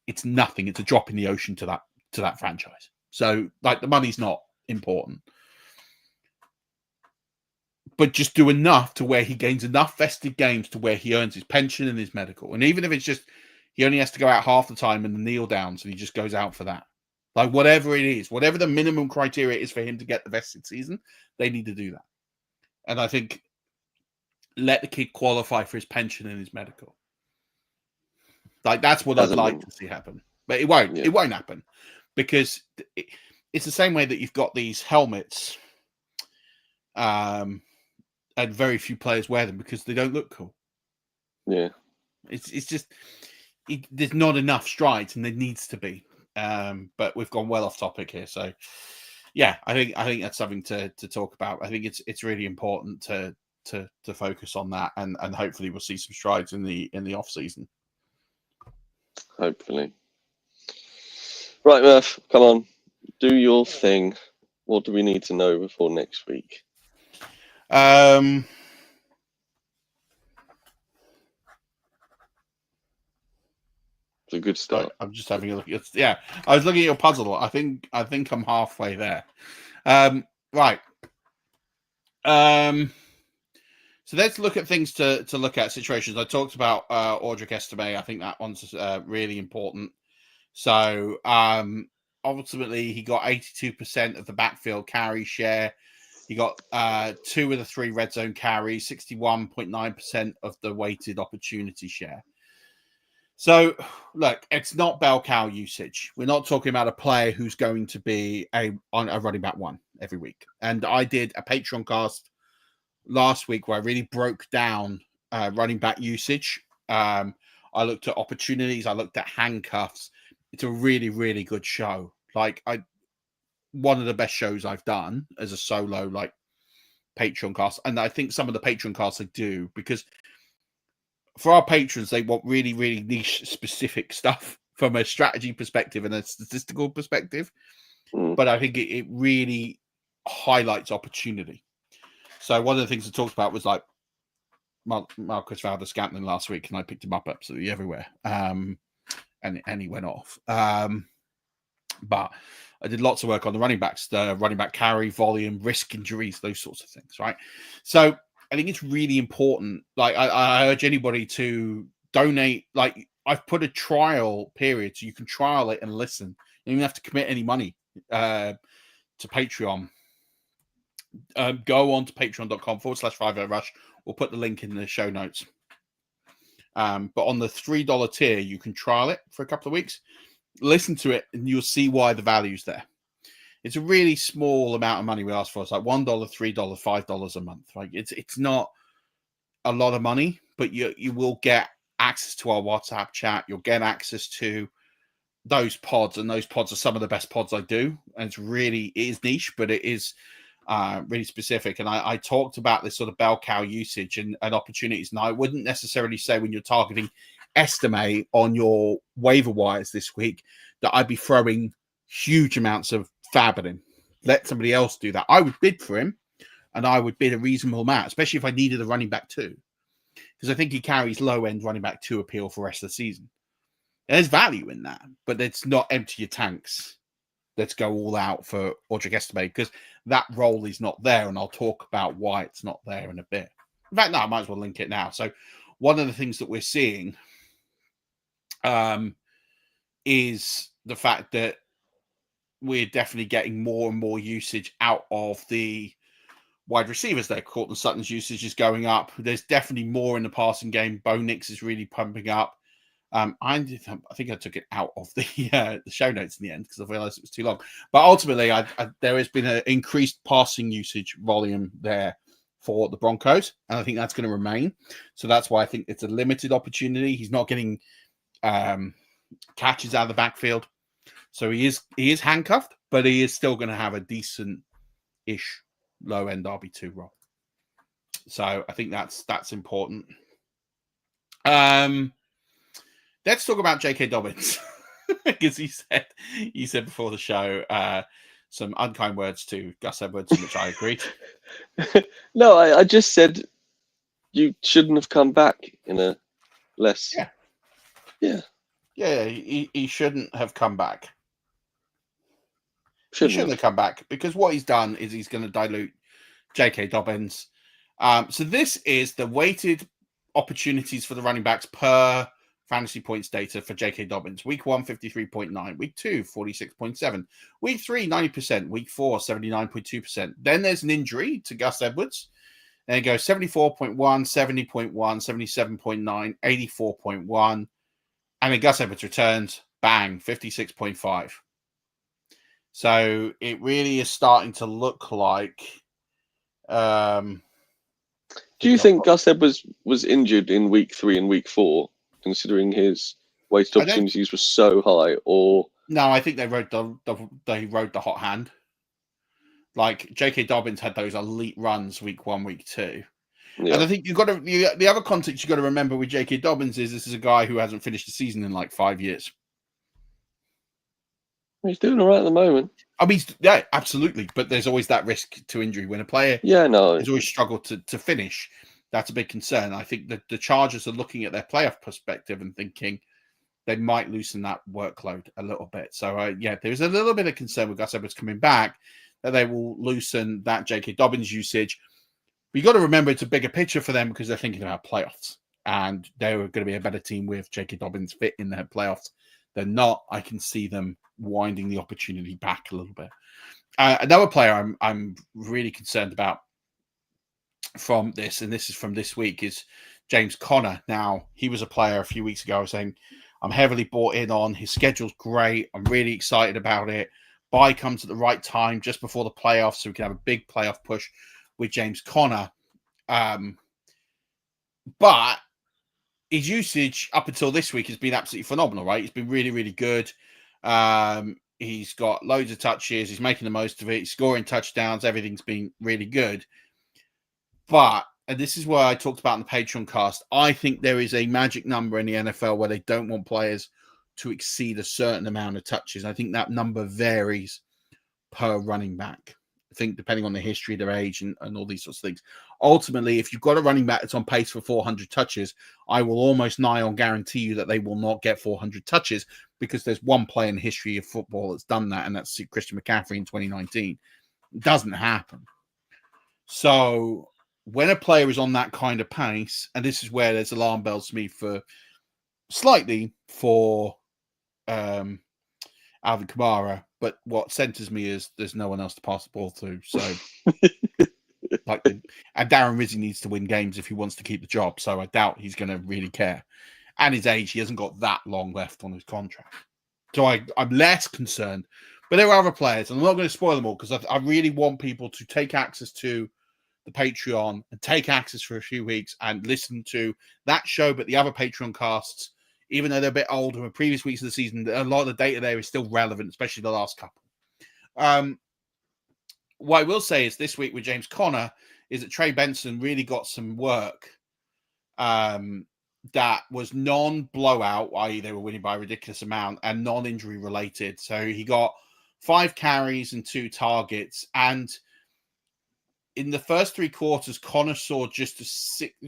It's nothing. It's a drop in the ocean to that franchise. So the money's not important. But just do enough to where he gains enough vested games to where he earns his pension and his medical. And even if it's just, he only has to go out half the time in the kneel downs and he just goes out for that. Whatever it is, whatever the minimum criteria is for him to get the vested season, they need to do that. And I think let the kid qualify for his pension and his medical. That's what I'd like to see happen. But it won't. It won't happen, because it's the same way that you've got these helmets, and very few players wear them because they don't look cool. Yeah, it's just there's not enough strides, and there needs to be. But we've gone well off topic here, so yeah, I think that's something to talk about. I think it's really important to focus on that, and hopefully we'll see some strides in the off season. Hopefully. Right, Murf, come on, do your thing. What do we need to know before next week? It's a good start. I'm just having a look. I was looking at your puzzle. I think I'm halfway there. Right. So let's look at things to look at, situations. I talked about Audric Estime. I think that one's really important. So ultimately, he got 82% of the backfield carry share. He got 2 of the 3 red zone carries, 61.9% of the weighted opportunity share. So, look, it's not bell cow usage. We're not talking about a player who's going to be a running back 1 every week. And I did a Patreon cast last week where I really broke down running back usage. I looked at opportunities. I looked at handcuffs. It's a really, really good show. One of the best shows I've done as a solo Patreon cast. And I think some of the Patreon casts I do, because for our patrons, they want really, really niche specific stuff from a strategy perspective and a statistical perspective. But I think it really highlights opportunity. So one of the things I talked about was Marcus Valdes-Scantling last week, and I picked him up absolutely everywhere. And he went off. But I did lots of work on the running backs, the running back carry, volume, risk injuries, those sorts of things, right? So I think it's really important. Like I urge anybody to donate. Like I've put a trial period, so you can trial it and listen. You don't even have to commit any money to Patreon. Go on to patreon.com/5-Rush. We'll put the link in the show notes. But on the $3 tier, you can trial it for a couple of weeks. Listen to it, and you'll see why the value's there. It's a really small amount of money we ask for. It's like $1, $3, $5 a month. Like it's not a lot of money, but you will get access to our WhatsApp chat. You'll get access to those pods, and those pods are some of the best pods I do. And it is niche, but it is really specific. And I talked about this sort of bell cow usage and opportunities. And I wouldn't necessarily say when you're targeting estimate on your waiver wires this week that I'd be throwing huge amounts of fab at him. Let somebody else do that. I would bid for him, and I would bid a reasonable amount, especially if I needed a running back too, because I think he carries low end running back 2 appeal for the rest of the season. There's value in that, but it's not empty your tanks. Let's go all out for Audric Estime, because that role is not there, and I'll talk about why it's not there in a bit. In fact, no, I might as well link it now. So one of the things that we're seeing is the fact that we're definitely getting more and more usage out of the wide receivers there. Courtland Sutton's usage is going up. There's definitely more in the passing game. Bo Nix is really pumping up. I think I took it out of the show notes in the end because I realized it was too long. But ultimately, there has been an increased passing usage volume there for the Broncos, and I think that's going to remain. So that's why I think it's a limited opportunity. He's not getting catches out of the backfield, so he is handcuffed, but he is still going to have a decent-ish low-end RB2 role. So I think that's important. Let's talk about J.K. Dobbins, because he said before the show some unkind words to Gus Edwards, in which I agreed. No, I just said you shouldn't have come back in a less. Yeah. He shouldn't have come back. Shouldn't he shouldn't have come back, because what he's done is he's going to dilute J.K. Dobbins. So this is the weighted opportunities for the running backs per fantasy points data for J.K. Dobbins. Week 1, 53.9. Week 2, 46.7. Week 3, 90%. Week 4, 79.2%. Then there's an injury to Gus Edwards. Then it goes 74.1, 70.1, 77.9, 84.1. And then Gus Edwards returns, bang, 56.5. So it really is starting to look like... Do you think Gus Edwards was injured in week 3 and week 4? Considering his weighted opportunities were so high, or no, I think they rode the hot hand. Like J.K. Dobbins had those elite runs week 1, week 2, and I think the other context you got to remember with J.K. Dobbins is this is a guy who hasn't finished the season in like 5 years. He's doing all right at the moment. I mean, yeah, absolutely, but there's always that risk to injury when a player has always struggled to finish. That's a big concern. I think that the Chargers are looking at their playoff perspective and thinking they might loosen that workload a little bit. So, there's a little bit of concern with Gus Edwards coming back that they will loosen that J.K. Dobbins usage. But you got to remember it's a bigger picture for them because they're thinking about playoffs, and they're going to be a better team with J.K. Dobbins fit in their playoffs. They're not. I can see them winding the opportunity back a little bit. Another player I'm really concerned about from this, and this is from this week, is James Conner. Now, he was a player a few weeks ago. I was saying I'm heavily bought in on. His schedule's great. I'm really excited about it. Bye comes at the right time, just before the playoffs, so we can have a big playoff push with James Conner. But his usage up until this week has been absolutely phenomenal, right? He's been really, really good. He's got loads of touches. He's making the most of it. He's scoring touchdowns. Everything's been really good. But, and this is what I talked about in the Patreon cast, I think there is a magic number in the NFL where they don't want players to exceed a certain amount of touches. I think that number varies per running back. I think depending on the history, their age, and all these sorts of things. ultimately, if you've got a running back that's on pace for 400 touches, I will almost nigh on guarantee you that they will not get 400 touches because there's one player in the history of football that's done that, and that's Christian McCaffrey in 2019. It doesn't happen. So when a player is on that kind of pace, and this is where there's alarm bells to me for Alvin Kamara, but what centers me is there's no one else to pass the ball to. So, and Darren Rizzi needs to win games if he wants to keep the job. So I doubt he's going to really care. And his age, he hasn't got that long left on his contract. So I'm less concerned. But there are other players, and I'm not going to spoil them all because I really want people to take access to the Patreon and take access for a few weeks and listen to that show, but the other Patreon casts, even though they're a bit older in previous weeks of the season, a lot of the data there is still relevant, especially the last couple. What I will say is this week with James Conner is that Trey Benson really got some work that was non-blowout, i.e. they were winning by a ridiculous amount, and non-injury related. So he got 5 carries and 2 targets. And in the first 3 quarters, Conner saw just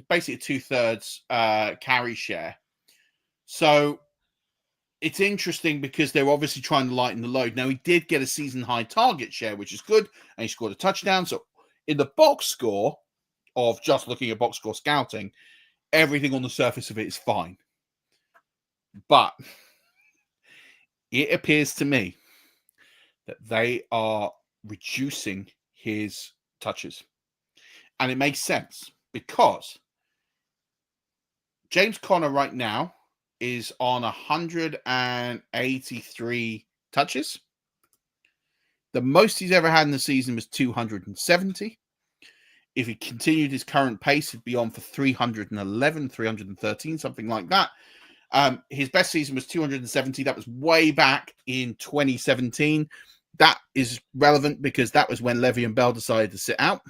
basically a 2/3 carry share. So it's interesting because they're obviously trying to lighten the load. Now, he did get a season-high target share, which is good, and he scored a touchdown. So in the box score of just looking at box score scouting, everything on the surface of it is fine. But it appears to me that they are reducing his touches. And it makes sense because James Conner right now is on 183 touches. The most he's ever had in the season was 270. If he continued his current pace, he'd be on for 311, 313, something like that. His best season was 270. That was way back in 2017. That is relevant because that was when Le'Veon Bell decided to sit out.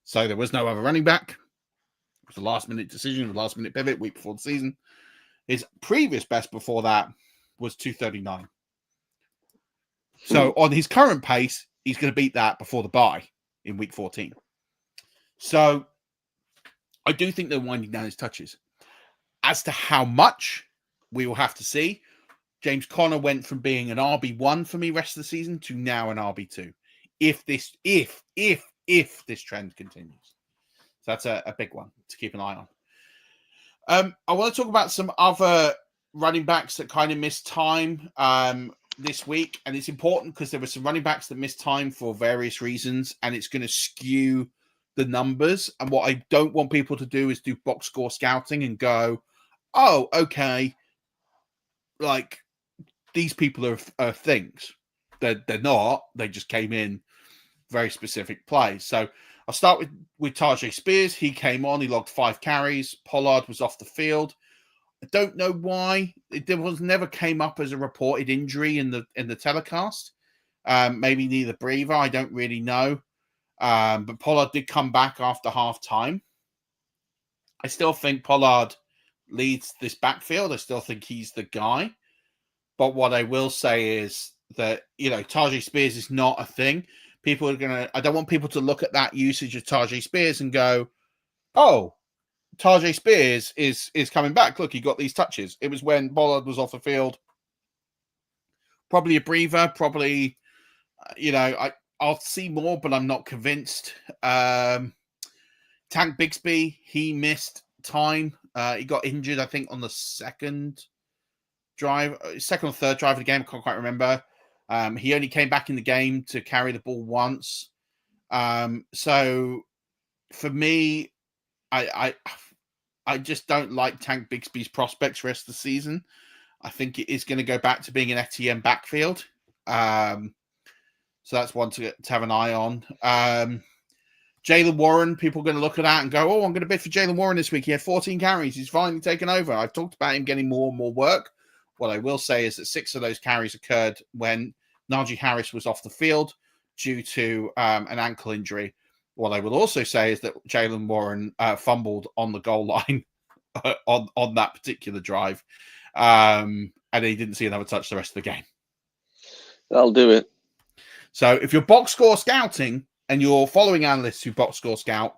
So there was no other running back. It was a last-minute decision, a last-minute pivot week before the season. His previous best before that was 239. So on his current pace, he's going to beat that before the bye in week 14. So I do think they're winding down his touches. As to how much, we will have to see. James Conner went from being an RB1 for me rest of the season to now an RB2. If this trend continues. So that's a big one to keep an eye on. I want to talk about some other running backs that kind of missed time this week. And it's important because there were some running backs that missed time for various reasons, and it's going to skew the numbers. And what I don't want people to do is do box score scouting and go, oh, okay, like these people are things. They're not. They just came in very specific plays. So I'll start with Tajay Spears. He came on. He logged 5 carries. Pollard was off the field. I don't know why. It never came up as a reported injury in the telecast. Maybe neither breather. I don't really know. But Pollard did come back after halftime. I still think Pollard leads this backfield. I still think he's the guy. But what I will say is that, Tajay Spears is not a thing. People are I don't want people to look at that usage of Tajay Spears and go, oh, Tajay Spears is coming back. Look, he got these touches. It was when Pollard was off the field. Probably a breather. Probably, I'll see more, but I'm not convinced. Tank Bigsby, he missed time. He got injured, I think, on the second or third drive of the game. I can't quite remember. He only came back in the game to carry the ball once. So for me, I just don't like Tank Bigsby's prospects for the rest of the season. I think it is going to go back to being an FTM backfield. So that's one to have an eye on. Jaylen Warren, people are going to look at that and go, oh, I'm going to bid for Jaylen Warren this week. He had 14 carries. He's finally taken over. I've talked about him getting more and more work. What I will say is that 6 of those carries occurred when Najee Harris was off the field due to an ankle injury. What I will also say is that Jaylen Warren fumbled on the goal line on that particular drive. And he didn't see another touch the rest of the game. That'll do it. So if you're box score scouting and you're following analysts who box score scout,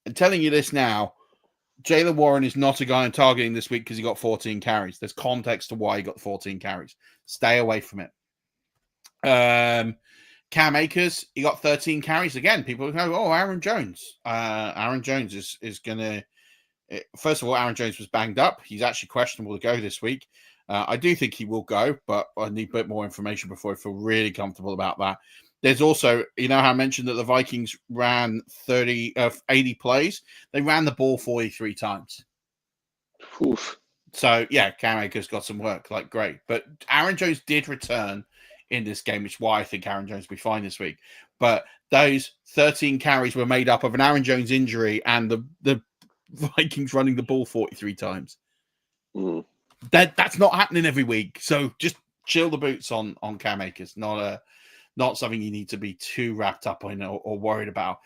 I'm telling you this now. Jaylen Warren is not a guy I'm targeting this week because he got 14 carries. There's context to why he got 14 carries. Stay away from it. Cam Akers, he got 13 carries. Again, people go, oh, Aaron Jones. Aaron Jones is going to... First of all, Aaron Jones was banged up. He's actually questionable to go this week. I do think he will go, but I need a bit more information before I feel really comfortable about that. There's also, you know how I mentioned that the Vikings ran 80 plays? They ran the ball 43 times. Oof. So, yeah, Cam Akers got some work, like, great. But Aaron Jones did return in this game, which is why I think Aaron Jones will be fine this week. But those 13 carries were made up of an Aaron Jones injury and the Vikings running the ball 43 times. Mm. That's not happening every week. So just chill the boots on Cam Akers. Not something you need to be too wrapped up in or worried about.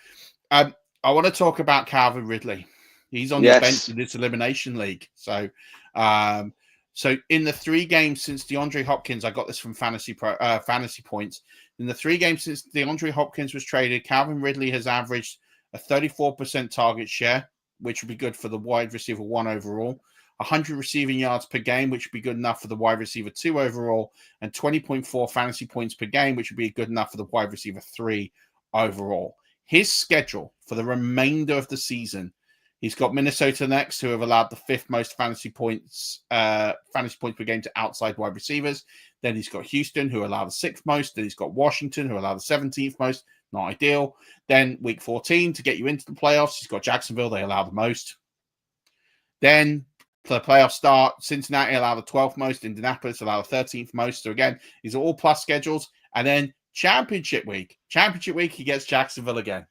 I want to talk about Calvin Ridley. He's on your bench in this elimination league. So in the 3 games since DeAndre Hopkins, I got this from Fantasy Points. In the 3 games since DeAndre Hopkins was traded, Calvin Ridley has averaged a 34% target share, which would be good for the wide receiver 1 overall. 100 receiving yards per game, which would be good enough for the wide receiver 2 overall, and 20.4 fantasy points per game, which would be good enough for the wide receiver 3 overall. His schedule for the remainder of the season, he's got Minnesota next, who have allowed the 5th most fantasy points per game to outside wide receivers. Then he's got Houston, who allow the 6th most. Then he's got Washington, who allow the 17th most. Not ideal. Then week 14 to get you into the playoffs, he's got Jacksonville. They allow the most. Then for the playoff start, Cincinnati allow the 12th most, Indianapolis allow the 13th most. So again, these are all plus schedules. And then championship week, he gets Jacksonville again.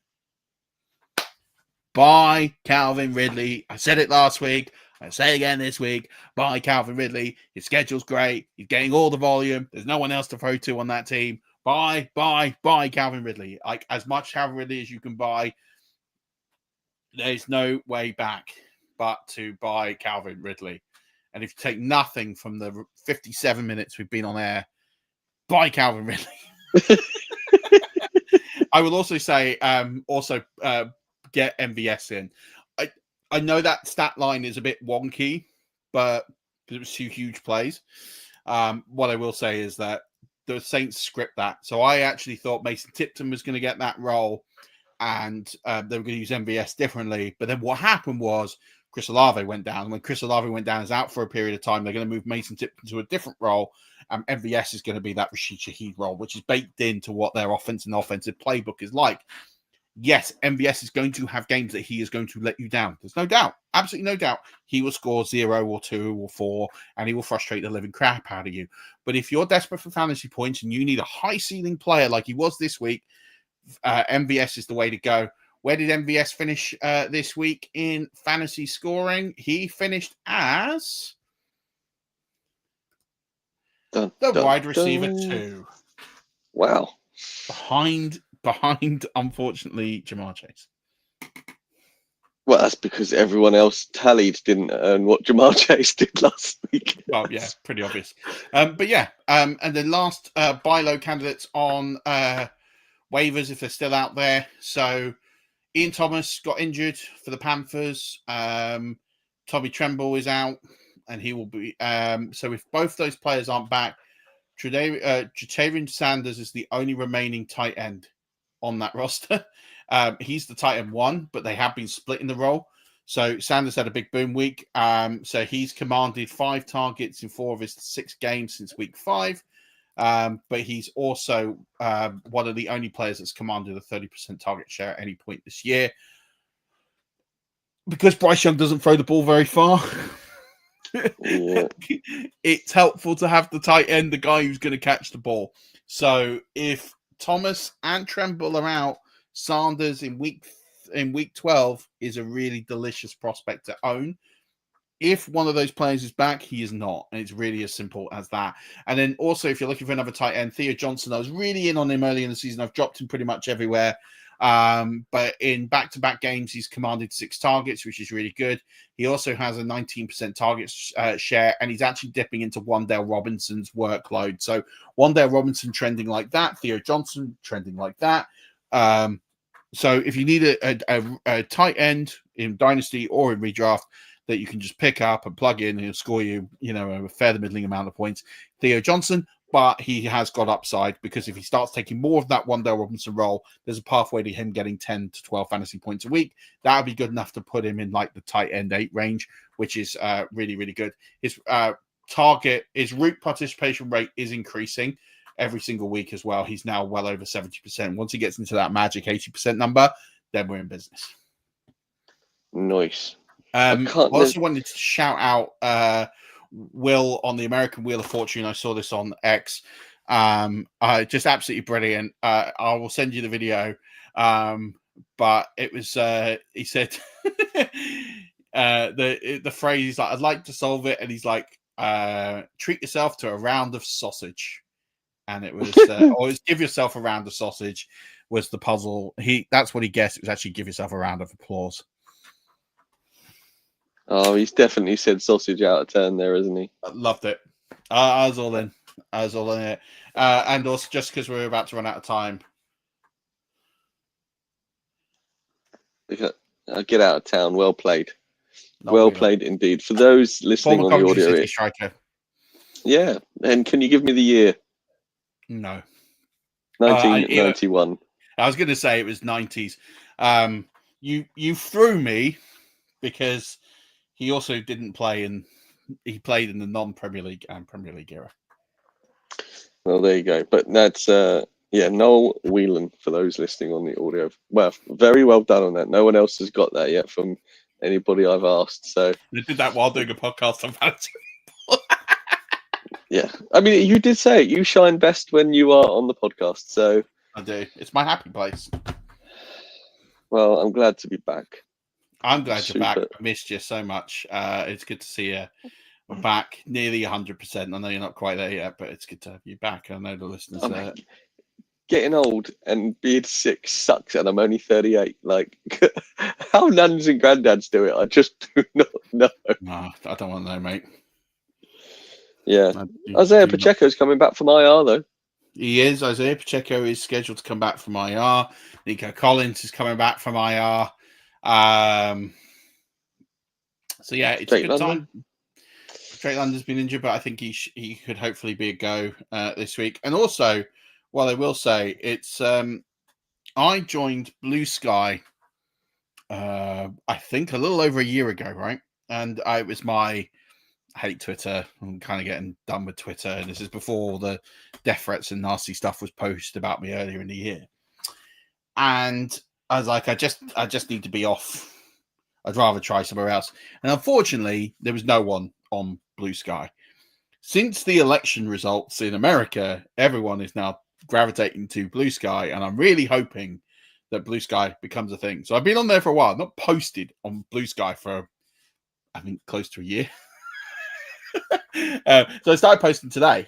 Buy Calvin Ridley. I said it last week. I say it again this week. Buy Calvin Ridley. His schedule's great. He's getting all the volume. There's no one else to throw to on that team. Buy Calvin Ridley. Like as much Calvin Ridley as you can buy. There's no way back but to buy Calvin Ridley. And if you take nothing from the 57 minutes we've been on air, buy Calvin Ridley. I will also say, get MVS in. I know that stat line is a bit wonky, but because it was 2 huge plays. What I will say is that the Saints script that. So I actually thought Mason Tipton was going to get that role and they were going to use MVS differently. But then what happened was Chris Olave went down. And when Chris Olave went down, is out for a period of time, they're going to move Mason Tipton to a different role. MVS is going to be that Rashid Shaheed role, which is baked into what their offensive playbook is like. Yes, MVS is going to have games that he is going to let you down. There's no doubt. Absolutely no doubt. He will score 0 or 2 or 4, and he will frustrate the living crap out of you. But if you're desperate for fantasy points and you need a high-ceiling player like he was this week, MVS is the way to go. Where did MVS finish this week in fantasy scoring? He finished as the wide receiver 2. Wow. Behind, unfortunately, Jamar Chase. Well, that's because everyone else tallied didn't earn what Jamar Chase did last week. Well, yeah, pretty obvious. But yeah, and then last buy low candidates on waivers if they're still out there. So Ian Thomas got injured for the Panthers. Tommy Tremble is out, and he will be. So if both those players aren't back, Ja'Tavion Sanders is the only remaining tight end on that roster. He's the tight end 1, but they have been splitting the role. So Sanders had a big boom week. So he's commanded 5 targets in 4 of his 6 games since week 5. But he's also one of the only players that's commanded a 30% target share at any point this year. Because Bryce Young doesn't throw the ball very far, it's helpful to have the tight end, the guy who's going to catch the ball. So if Thomas and Tremble are out, Sanders in week 12 is a really delicious prospect to own. If one of those players is back, he is not. And it's really as simple as that. And then also, if you're looking for another tight end, Theo Johnson, I was really in on him early in the season. I've dropped him pretty much everywhere. But in back-to-back games, he's commanded 6 targets, which is really good. He also has a 19% target share, and he's actually dipping into Wan'Dale Robinson's workload. So Wan'Dale Robinson trending like that, Theo Johnson trending like that. So if you need a tight end in Dynasty or in redraft that you can just pick up and plug in and he'll score you, a fair middling amount of points, Theo Johnson, but he has got upside because if he starts taking more of that Wandale Robinson role, there's a pathway to him getting 10 to 12 fantasy points a week. That would be good enough to put him in like the tight end 8 range, which is really, really good. His route participation rate is increasing every single week as well. He's now well over 70%. Once he gets into that magic 80% number, then we're in business. Nice. I also wanted to shout out Will on the American Wheel of Fortune. I saw this on X. Just absolutely brilliant. I will send you the video. But it was, he said, the phrase, like, I'd like to solve it. And he's like, treat yourself to a round of sausage. And it was, or it's give yourself a round of sausage was the puzzle. That's what he guessed. It was actually give yourself a round of applause. Oh, he's definitely said sausage out of turn there, isn't he? I loved it. I was all in. It. And also, just because we're about to run out of time. Get out of town. Well played. Well played indeed. For those listening on the audio. Striker. Yeah. And can you give me the year? No. 1991. I was going to say it was 90s. You threw me because he also didn't play he played in the non-Premier League and Premier League era. Well, there you go. But that's Noel Whelan for those listening on the audio. Well, very well done on that. No one else has got that yet from anybody I've asked. So they did that while doing a podcast on fantasy. Yeah, I mean, you did say it. You shine best when you are on the podcast. So I do. It's my happy place. Well, I'm glad to be back. I'm glad you're back. I missed you so much. It's good to see you. We're back nearly 100%. I know you're not quite there yet, but it's good to have you back. I know the listeners there. Getting old and being sick sucks, and I'm only 38. Like, how nuns and granddads do it, I just do not know. No, I don't want to know, mate. Yeah. Isaiah Pacheco's coming back from IR, though. He is. Isaiah Pacheco is scheduled to come back from IR. Nico Collins is coming back from IR. So, yeah, it's a good time. Drake London's been injured, but I think he could hopefully be a go this week. And also, well, I will say, it's I joined Blue Sky, I think, a little over a year ago, right? And it was I hate Twitter. I'm kind of getting done with Twitter. And this is before all the death threats and nasty stuff was posted about me earlier in the year. And I was like, I just need to be off. I'd rather try somewhere else. And unfortunately, there was no one on Blue Sky. Since the election results in America, everyone is now gravitating to Blue Sky. And I'm really hoping that Blue Sky becomes a thing. So I've been on there for a while. I've not posted on Blue Sky for, I think, close to a year. So I started posting today.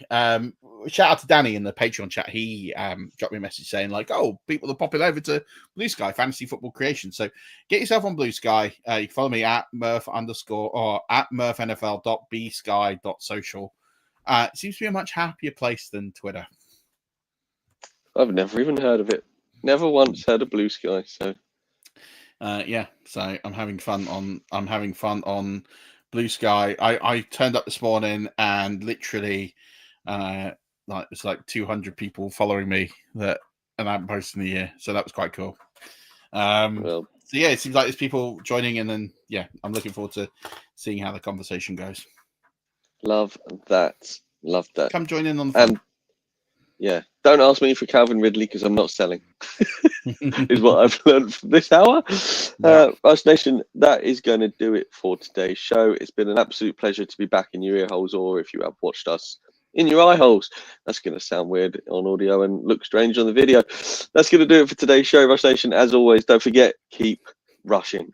Shout out to Danny in the Patreon chat. He dropped me a message saying, like, oh, people are popping over to Blue Sky Fantasy Football Creation. So get yourself on Blue Sky. You can follow me at Murf_ or at murfnfl.bsky.social. It seems to be a much happier place than Twitter. I've never even heard of it. Never once heard of Blue Sky. So yeah, so I'm having fun on Blue Sky. I turned up this morning and literally it's like 200 people following me and I'm posting the year, so that was quite cool. So yeah, it seems like there's people joining, and then I'm looking forward to seeing how the conversation goes. Love that. Come join in on the fun. Yeah, don't ask me for Calvin Ridley because I'm not selling. Is what I've learned from this hour. Rush Nation, that is going to do it for today's show. It's been an absolute pleasure to be back in your ear holes, or if you have watched us in your eye holes. That's going to sound weird on audio and look strange on the video. That's going to do it for today's show, Rush Nation. As always, don't forget, keep rushing.